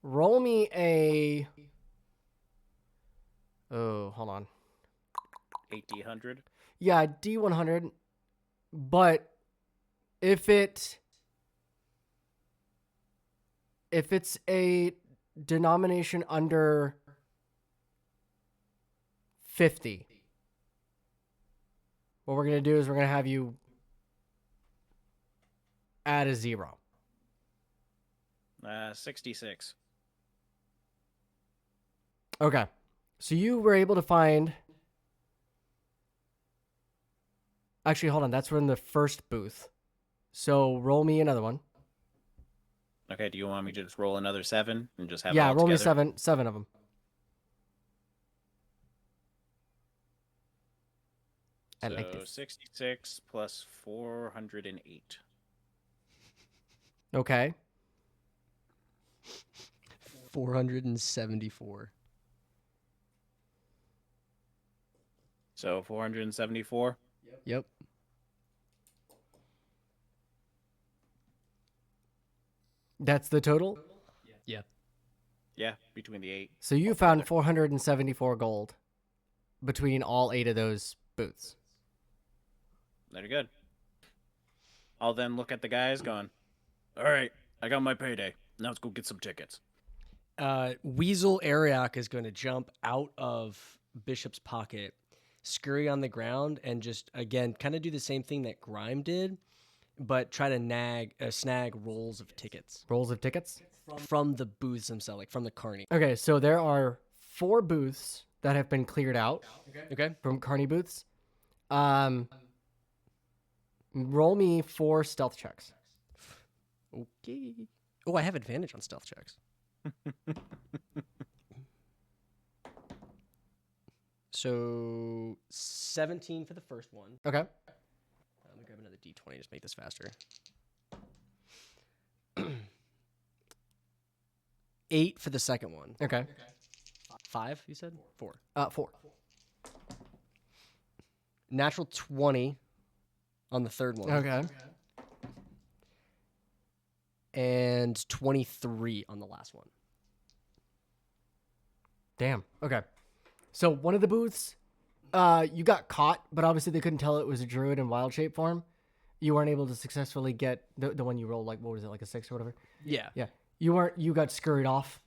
Roll me a. Oh, hold on. 8D100. Yeah, D100. But if it's a denomination under 50, what we're going to do is we're going to have you add a 0. 66. Okay. So you were able to find. Actually, hold on. That's from the first booth. So roll me another one. Okay, do you want me to just roll another 7 and just have it Yeah, all roll me together? seven of them. I So like this. 66 plus 408. Okay. 474. So 474. Yep. That's the total? Yeah. Yeah, between the 8. So you found 474 gold between all 8 of those booths. Very good. I'll then look at the guys going, all right, I got my payday. Now let's go get some tickets. Weasel Ariok is going to jump out of Bishop's pocket, scurry on the ground, and just, again, kind of do the same thing that Grime did, but try to snag rolls of tickets. Rolls of tickets? From the booths themselves, like from the carny. Okay, so there are 4 booths that have been cleared out Okay. from carny booths. Roll me 4 stealth checks. Okay. Oh, I have advantage on stealth checks. So 17 for the first one. Okay. Let me grab another d20 just make this faster. 8 for the second one. Okay. 5, you said? 4. 4. Natural 20 on the third one. Okay. And 23 on the last one. Damn. Okay. So one of the booths, you got caught, but obviously they couldn't tell it was a druid in wild shape form. You weren't able to successfully get the one you rolled, like, what was it, like a 6 or whatever? Yeah. Yeah. You got scurried off.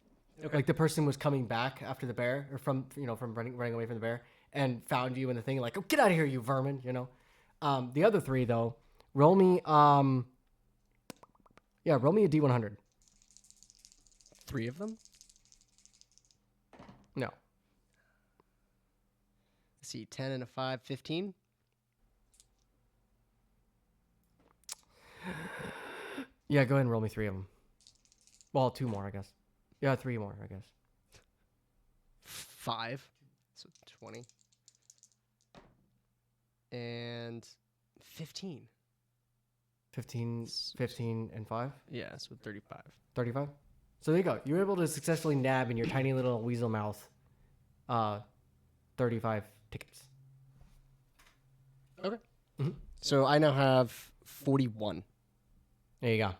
Okay. Like the person was coming back after the bear, or from running away from the bear, and found you in the thing, like, oh, get out of here, you vermin, you know? The other 3, though, roll me a D100. 3 of them? No. Let's see, 10 and a 5, 15. Yeah, go ahead and roll me 3 of them. Well, 2 more, I guess. Yeah, 3 more, I guess. 5. So 20. And 15. 15 and 5? Yeah, so 35. 35? So there you go. You were able to successfully nab in your tiny little weasel mouth 35 tickets. Okay. So I now have 41. There you go.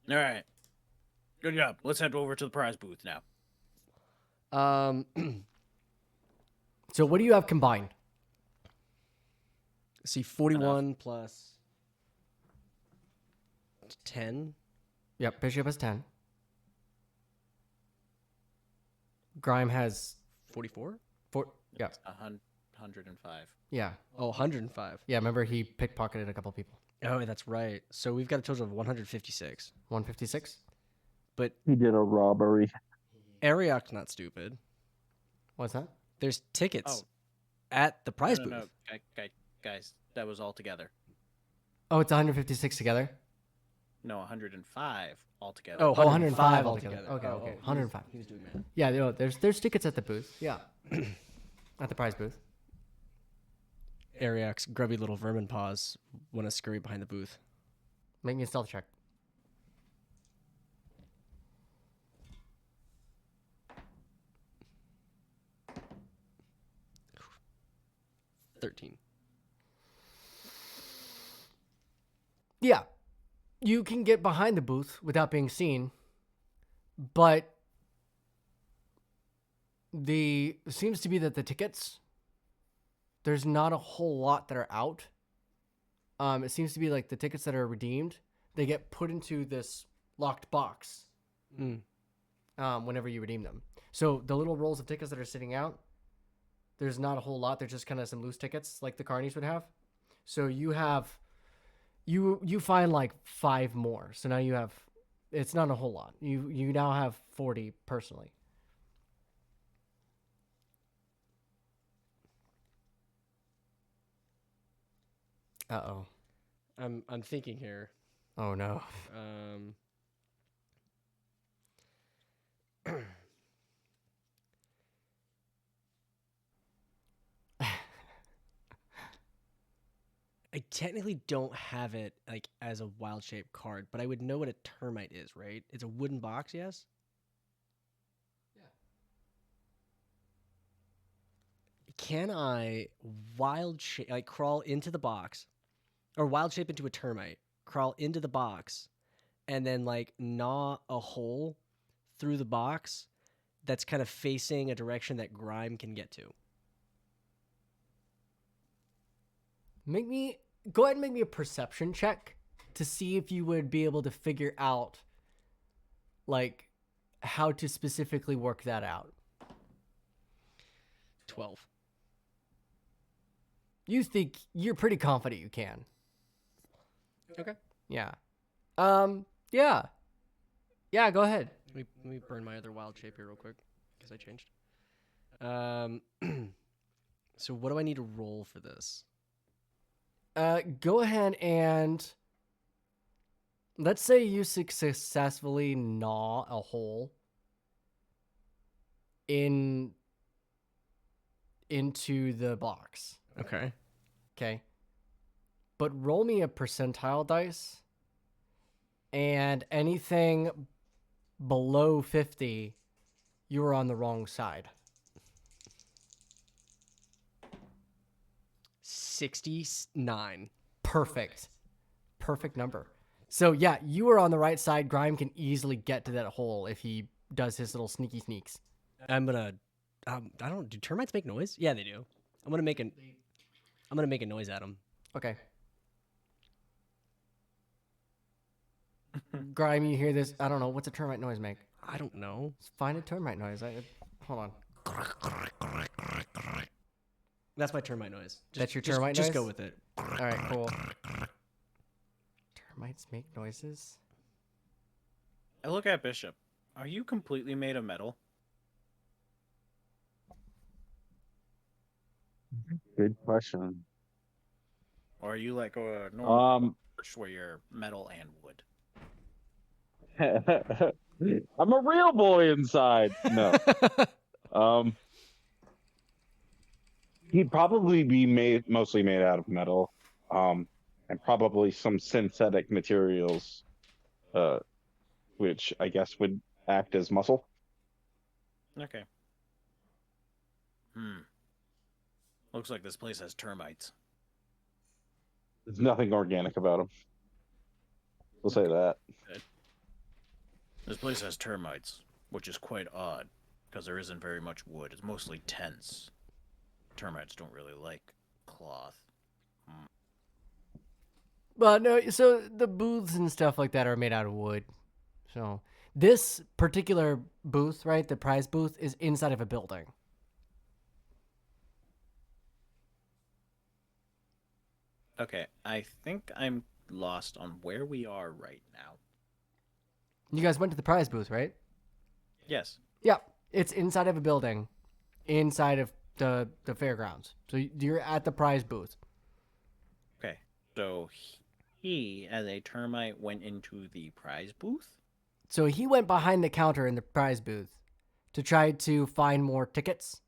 All right. Good job. Let's head over to the prize booth now. So what do you have combined? See, 41 plus 10. Yep, Bishop has 10. Grime has 44? 4. Yeah. 105. Yeah. Oh, 105. Yeah, remember he pickpocketed a couple people. Oh, that's right. So we've got a total of 156. 156? But He did a robbery. Ariok's not stupid. What's that? There's tickets Oh. at the prize No, booth. no. Guys, that was all together. Oh, it's 156 together? No, 105 altogether. Oh, Oh, 105 altogether. altogether. Okay, okay. 105. He was doing math. Yeah, no, there's tickets at the booth. Yeah. At the prize booth. Ariok's grubby little vermin paws want to scurry behind the booth. Make me a stealth check. $13. Yeah. You can get behind the booth without being seen, but it seems to be that the tickets, there's not a whole lot that are out. It seems to be like the tickets that are redeemed, they get put into this locked box whenever you redeem them. So the little rolls of tickets that are sitting out, there's not a whole lot. They're just kind of some loose tickets like the carnies would have. So you have, you find like 5 more. So now you have, it's not a whole lot. You now have 40 personally. Uh-oh. I'm thinking here. Oh no. I technically don't have it like as a wild shape card, but I would know what a termite is, right? It's a wooden box, yes? Yeah. Can I wild shape, like crawl into the box, or wild shape into a termite, crawl into the box, and then like gnaw a hole through the box that's kind of facing a direction that Grime can get to? Go ahead and make me a perception check to see if you would be able to figure out like how to specifically work that out. 12. You think you're pretty confident you can. Okay. Yeah. Yeah. Yeah, go ahead. Let me burn my other wild shape here real quick because I changed. So what do I need to roll for this? Go ahead and Let's say you successfully gnaw a hole into the box. Okay. Okay. But roll me a percentile dice, and anything below 50, you are on the wrong side. 69. Perfect. Perfect number. So yeah, you are on the right side. Grime can easily get to that hole if he does his little sneaky sneaks. I'm gonna. I don't. Do termites make noise? Yeah, they do. I'm gonna make a noise at them. Okay. Grime, you hear this? I don't know. What's a termite noise make? I don't know. Let's find a termite noise. Hold on. That's my termite noise. That's your termite Just noise? go with it. All right, cool. Termites make noises? I look at Bishop. Are you completely made of metal? Good question. Or are you like a normal church where you're metal and wood? I'm a real boy inside. No. He'd probably be mostly made out of metal, and probably some synthetic materials, which I guess would act as muscle. Okay. Looks like this place has termites. There's nothing organic about him. We'll say that. This place has termites, which is quite odd, because there isn't very much wood. It's mostly tents. Termites don't really like cloth. Well, no, so the booths and stuff like that are made out of wood. So this particular booth, right, the prize booth, is inside of a building. Okay, I think I'm lost on where we are right now. You guys went to the prize booth, right? Yes. Yeah, it's inside of a building, inside of the fairgrounds. So you're at the prize booth. Okay, so he, as a termite, went into the prize booth? So he went behind the counter in the prize booth to try to find more tickets.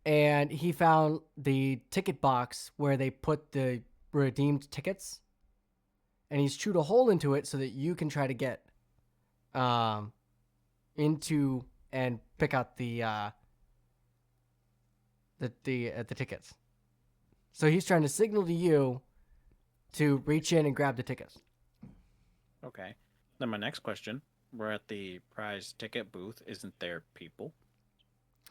And he found the ticket box where they put the redeemed tickets. And he's chewed a hole into it so that you can try to get into and pick out the tickets. So he's trying to signal to you to reach in and grab the tickets. Okay. Then my next question, we're at the prize ticket booth. Isn't there people?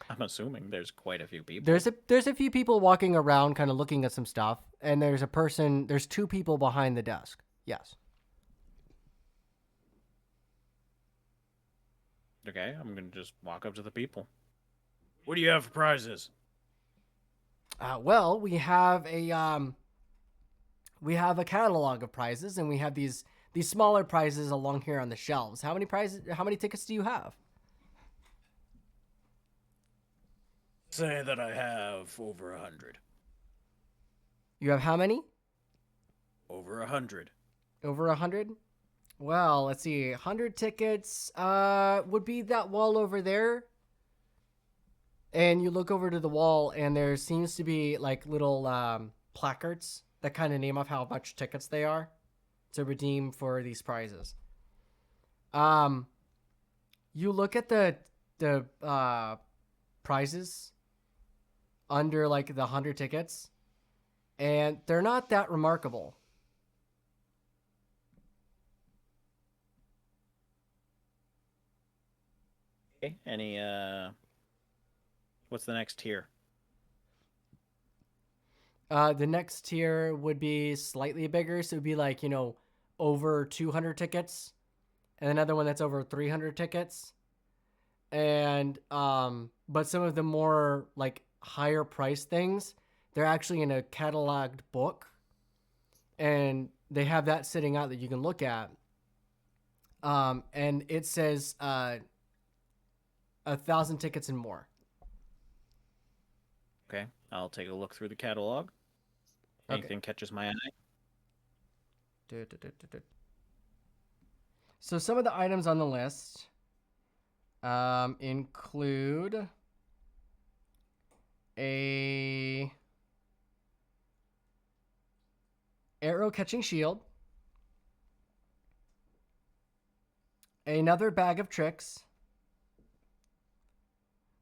I'm assuming there's quite a few people. There's a few people walking around kind of looking at some stuff, and there's two people behind the desk. Yes. Okay, I'm going to just walk up to the people. What do you have for prizes? Well, we have a catalog of prizes, and we have these smaller prizes along here on the shelves. How many tickets do you have? Say that I have over 100. You have how many? Over 100. Over 100? Well, let's see. 100 tickets would be that wall over there. And you look over to the wall, and there seems to be like little placards that kind of name off how much tickets they are to redeem for these prizes. You look at the prizes under like the 100 tickets, and they're not that remarkable. Okay, any, what's the next tier? The next tier would be slightly bigger, so it would be like, over 200 tickets, and another one that's over 300 tickets. And but some of the more like higher price things, they're actually in a cataloged book, and they have that sitting out that you can look at. And it says 1,000 tickets and more. Okay, I'll take a look through the catalog. Anything catches my eye? So some of the items on the list include a arrow catching shield, another bag of tricks,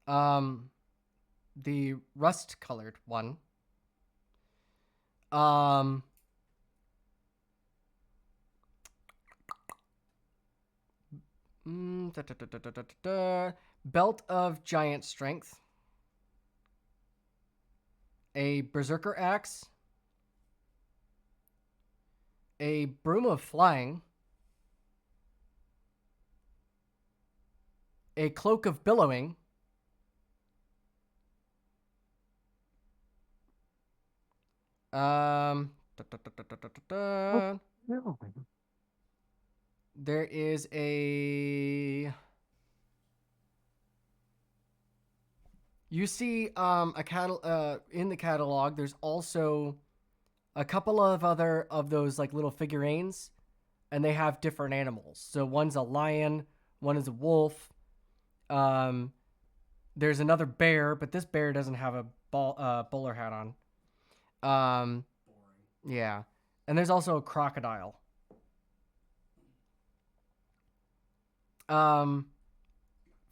the rust colored one, belt of giant strength, a berserker axe, a broom of flying, a cloak of billowing, there is a. You see in the catalog, there's also a couple of other of those like little figurines, and they have different animals. So one's a lion, one is a wolf. There's another bear, but this bear doesn't have a bowler hat on. Yeah. And there's also a crocodile.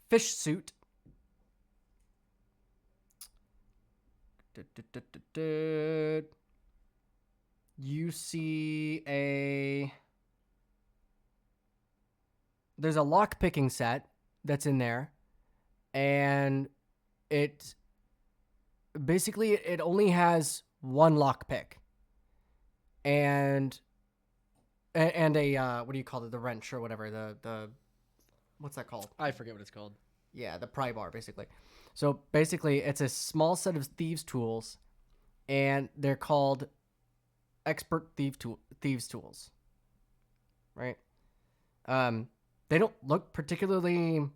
Fish suit. You see there's a lock picking set that's in there, and it only has one lock pick and a what do you call it, the wrench or whatever, the what's that called? I forget what it's called. Yeah, the pry bar, basically. So basically, it's a small set of thieves' tools, and they're called expert thieves' tools. Right? They don't look particularly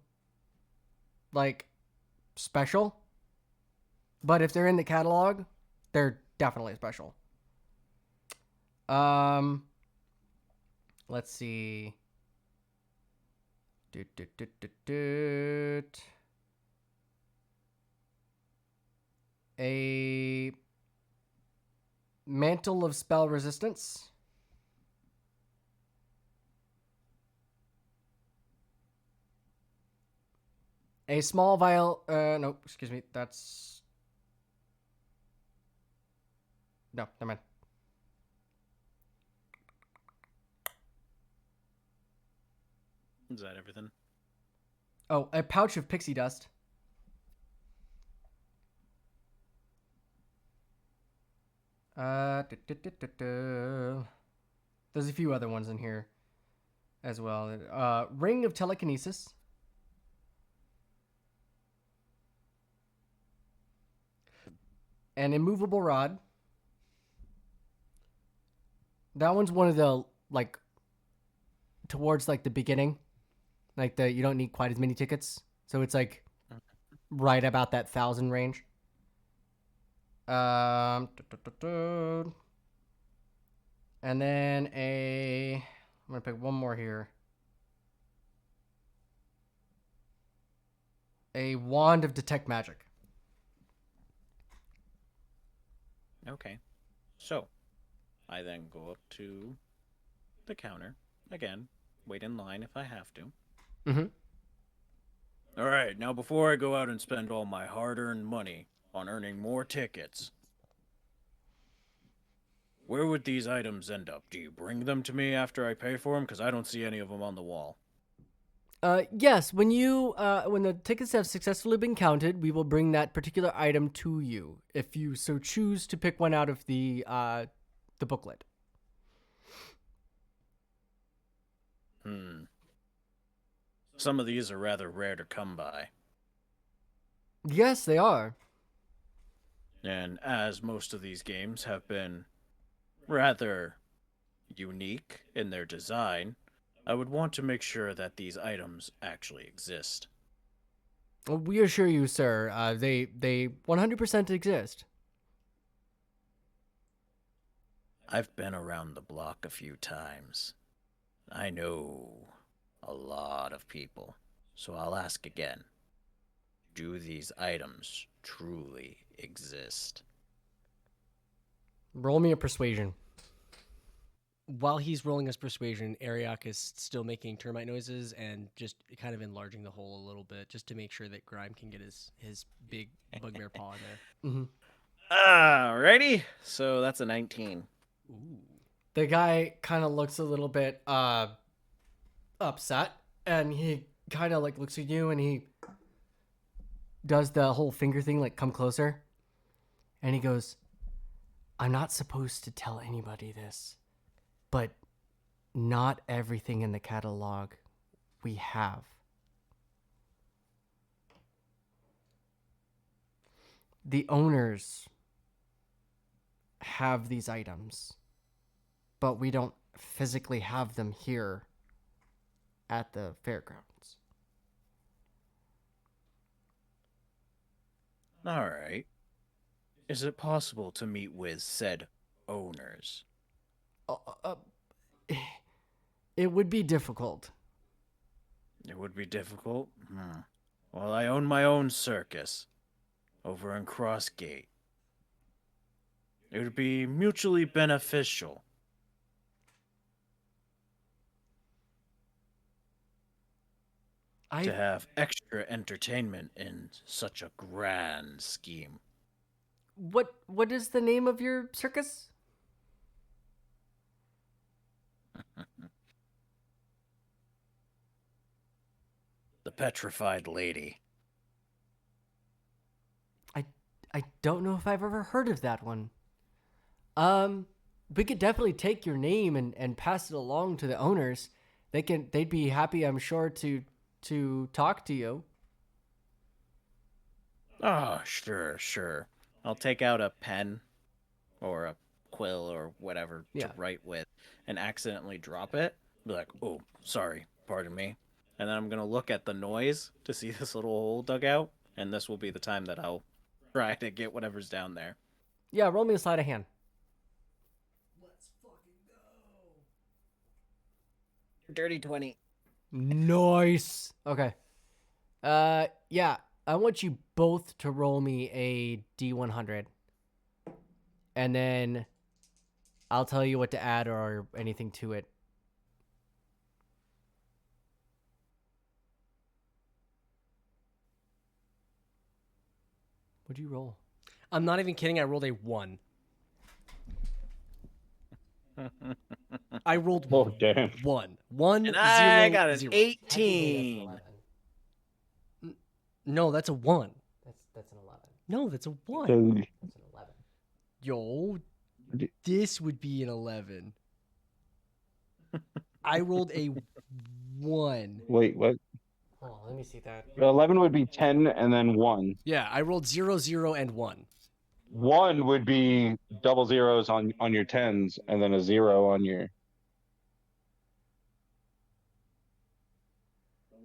like special, but if they're in the catalog, they're definitely special. Let's see. A mantle of spell resistance. A small vial. No, excuse me. That's. No, never mind. Is that everything? Oh, a pouch of pixie dust. There's a few other ones in here as well. Ring of telekinesis. An immovable rod. That one's one of the, like, towards, like, the beginning. Like, you don't need quite as many tickets. So it's, like, right about that 1,000 range. And then I'm going to pick one more here. A wand of detect magic. Okay. So, I then go up to the counter. Again, wait in line if I have to. Mm-hmm. Alright, now before I go out and spend all my hard-earned money on earning more tickets, where would these items end up? Do you bring them to me after I pay for them? Because I don't see any of them on the wall. Yes, when the tickets have successfully been counted, we will bring that particular item to you, if you so choose to pick one out of the booklet. Some of these are rather rare to come by. Yes, they are. And as most of these games have been rather unique in their design, I would want to make sure that these items actually exist. Well, we assure you, sir, they 100% exist. I've been around the block a few times. I know a lot of people. So I'll ask again. Do these items truly exist? Roll me a persuasion. While he's rolling his persuasion, Ariok is still making termite noises and just kind of enlarging the hole a little bit just to make sure that Grime can get his big bugbear paw in there. Mm-hmm. Alrighty. So that's a 19. Ooh. The guy kind of looks a little bit upset, and he kind of like looks at you, and he does the whole finger thing, like come closer, and he goes, "I'm not supposed to tell anybody this, but not everything in the catalog we have. The owners have these items, but we don't physically have them here at the fairgrounds." Alright. Is it possible to meet with said owners? It would be difficult. It would be difficult. Well, I own my own circus over in Crossgate. It would be mutually beneficial. To have extra entertainment in such a grand scheme. What is the name of your circus? The Petrified Lady. I don't know if I've ever heard of that one. We could definitely take your name and pass it along to the owners. They'd be happy, I'm sure, to talk to you. Oh, sure. I'll take out a pen or a quill or whatever to write with and accidentally drop it. Be like, oh, sorry, pardon me. And then I'm going to look at the noise to see this little hole dug out. And this will be the time that I'll try to get whatever's down there. Yeah, roll me a sleight of hand. Let's fucking go. Dirty 20. Nice. Okay. Yeah, I want you both to roll me a D100. And then I'll tell you what to add or anything to it. What'd you roll? I'm not even kidding. I rolled a 1. I rolled Oh, damn. 1. 1, And 0, I got an 0. 18. No, that's a 1. That's an 11. No, that's a 1. So, That's an 11. Yo, this would be an 11. I rolled a 1. wait, what? Oh, let me see that. 11 would be 10 and then 1. Yeah, I rolled 0, 0, and 1. 1 would be double zeros on your 10s and then a 0 on your...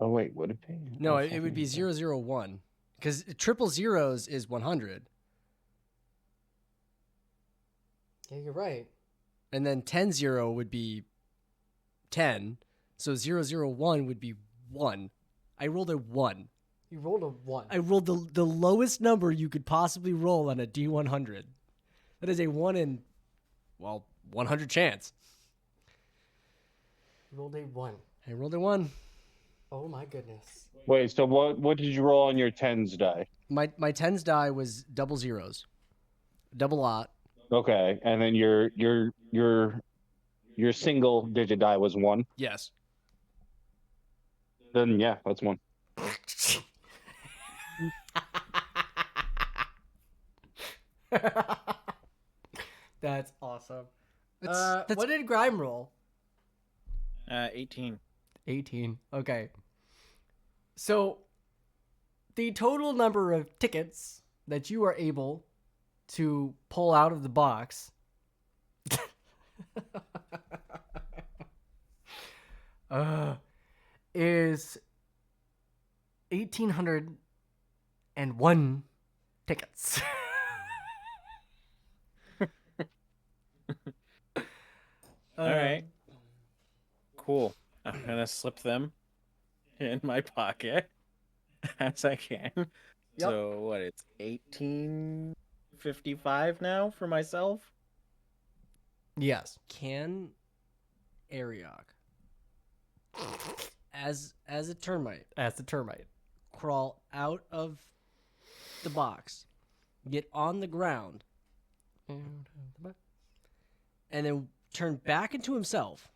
Oh, wait, would it be? No, it would be 0, 0, 1. Because triple zeros is 100. Yeah, you're right. And then 10, 0 would be 10. So 0, 0, 1 would be 1. I rolled a 1. You rolled a 1. I rolled the lowest number you could possibly roll on a D100. That is a 1 in, well, 100 chance. You rolled a 1. I rolled a 1. Oh my goodness. Wait, so what did you roll on your 10s die? My tens die was double zeros. Double lot. Okay, and then your single digit die was 1. Yes. Then yeah, that's 1. That's awesome. That's- What did Grime roll? 18. 18. Okay. So, the total number of tickets that you are able to pull out of the box is 1,801 tickets. All right. Cool. I'm going to slip them in my pocket as I can. Yep. So what? It's 1855 now for myself. Yes. Can Ariok, as a termite, As the termite. crawl out of the box, get on the ground, and then turn back into himself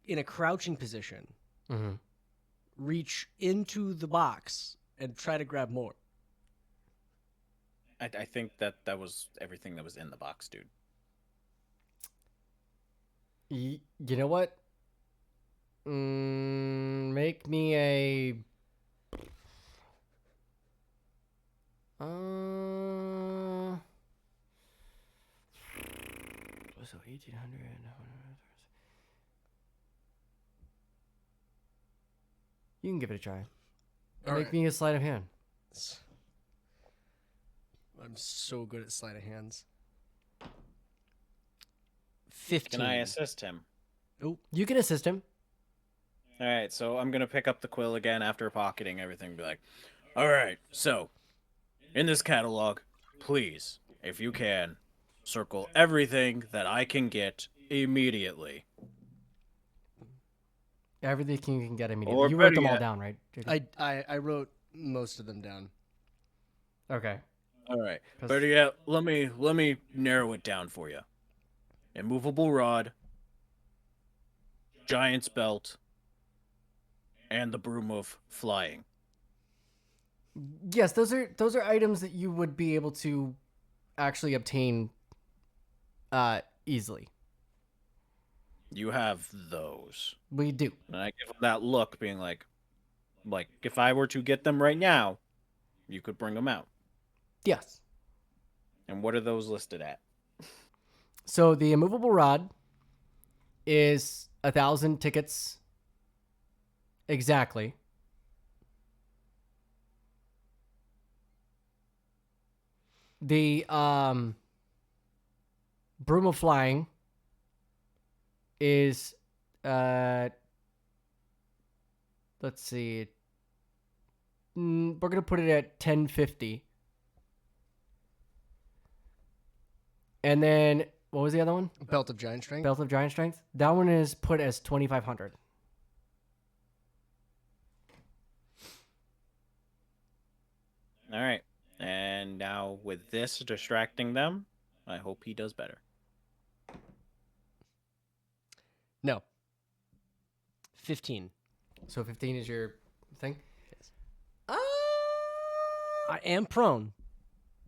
in a crouching position, Mm-hmm. reach into the box, and try to grab more? I think that was everything that was in the box, dude. You know what? Make me a. So 1800. You can give it a try. All Make right. me a sleight of hand. I'm so good at sleight of hands. 15. Can I assist him? You can assist him. All right, so I'm gonna pick up the quill again after pocketing everything. And be like, all right, so in this catalog, please, if you can, circle everything that I can get immediately. Everything you can get immediately. Or You wrote better them all yet- down, right? JD? I wrote most of them down. Okay. All right, 'Cause- better yet, let me narrow it down for you. Immovable rod, giant's belt, and the broom of flying. Yes, those are items that you would be able to actually obtain easily. You have those. We do. And I give him that look, being like if I were to get them right now, you could bring them out. Yes. And what are those listed at? So the immovable rod is 1,000 tickets exactly. The broom of flying is let's see. We're gonna put it at 1050. And then what was the other one? Belt of giant strength. Belt of Giant Strength. That one is put as 2,500. All right. And now with this distracting them, I hope he does better. No. 15. So 15 is your thing. I am prone.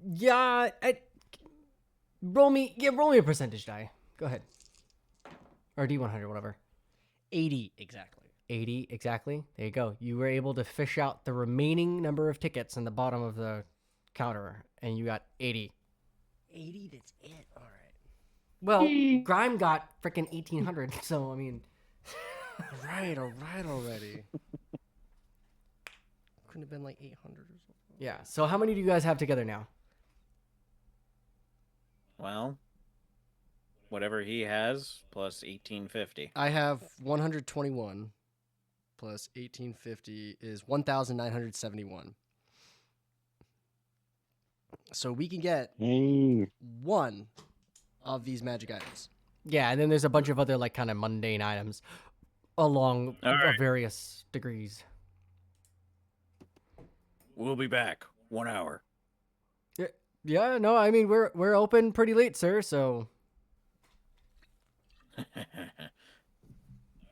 Yeah. Roll me a percentage die. Go ahead. Or D100, whatever. 80 exactly. 80 exactly. There you go. You were able to fish out the remaining number of tickets in the bottom of the counter, and you got 80. 80, that's it. All right. Well, Grime got freaking 1,800, so I mean, All right already. Couldn't have been like 800 or something. yeah. So how many do you guys have together now? Well, whatever he has plus 1850. I have 121 plus 1850 is 1,971. So we can get one of these magic items. Yeah, and then there's a bunch of other like kind of mundane items along All right. various degrees. We'll be back. 1 hour. Yeah, no, I mean we're open pretty late, sir. So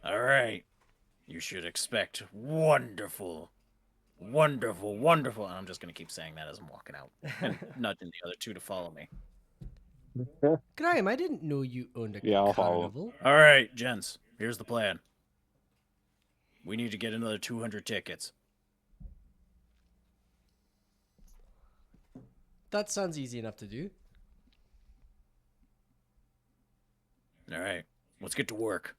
All right. You should expect wonderful, wonderful, wonderful. And I'm just going to keep saying that as I'm walking out and nudging the other two to follow me. Graham, I didn't know you owned a Yeah, I'll follow. carnival. All right, gents. Here's the plan. We need to get another 200 tickets. That sounds easy enough to do. All right. Let's get to work.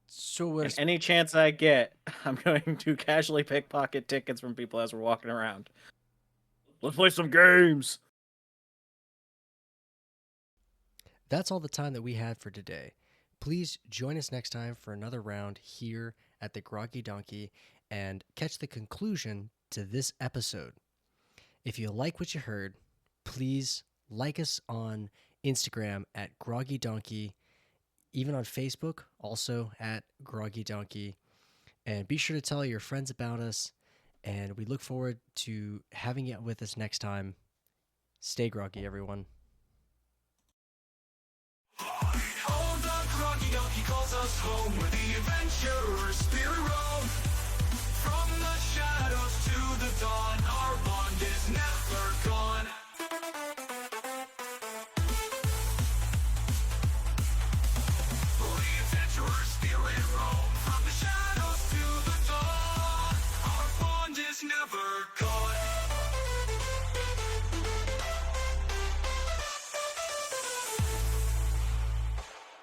So we're And any chance I get, I'm going to casually pickpocket tickets from people as we're walking around. Let's play some games. That's all the time that we had for today. please join us next time for another round here at the Groggy Donkey and catch the conclusion to this episode. If you like what you heard, please like us on Instagram at Groggy Donkey, even on Facebook, also at Groggy Donkey. And be sure to tell your friends about us. And we look forward to having you with us next time. Stay groggy, everyone. Oh, the Groggy Donkey calls us home with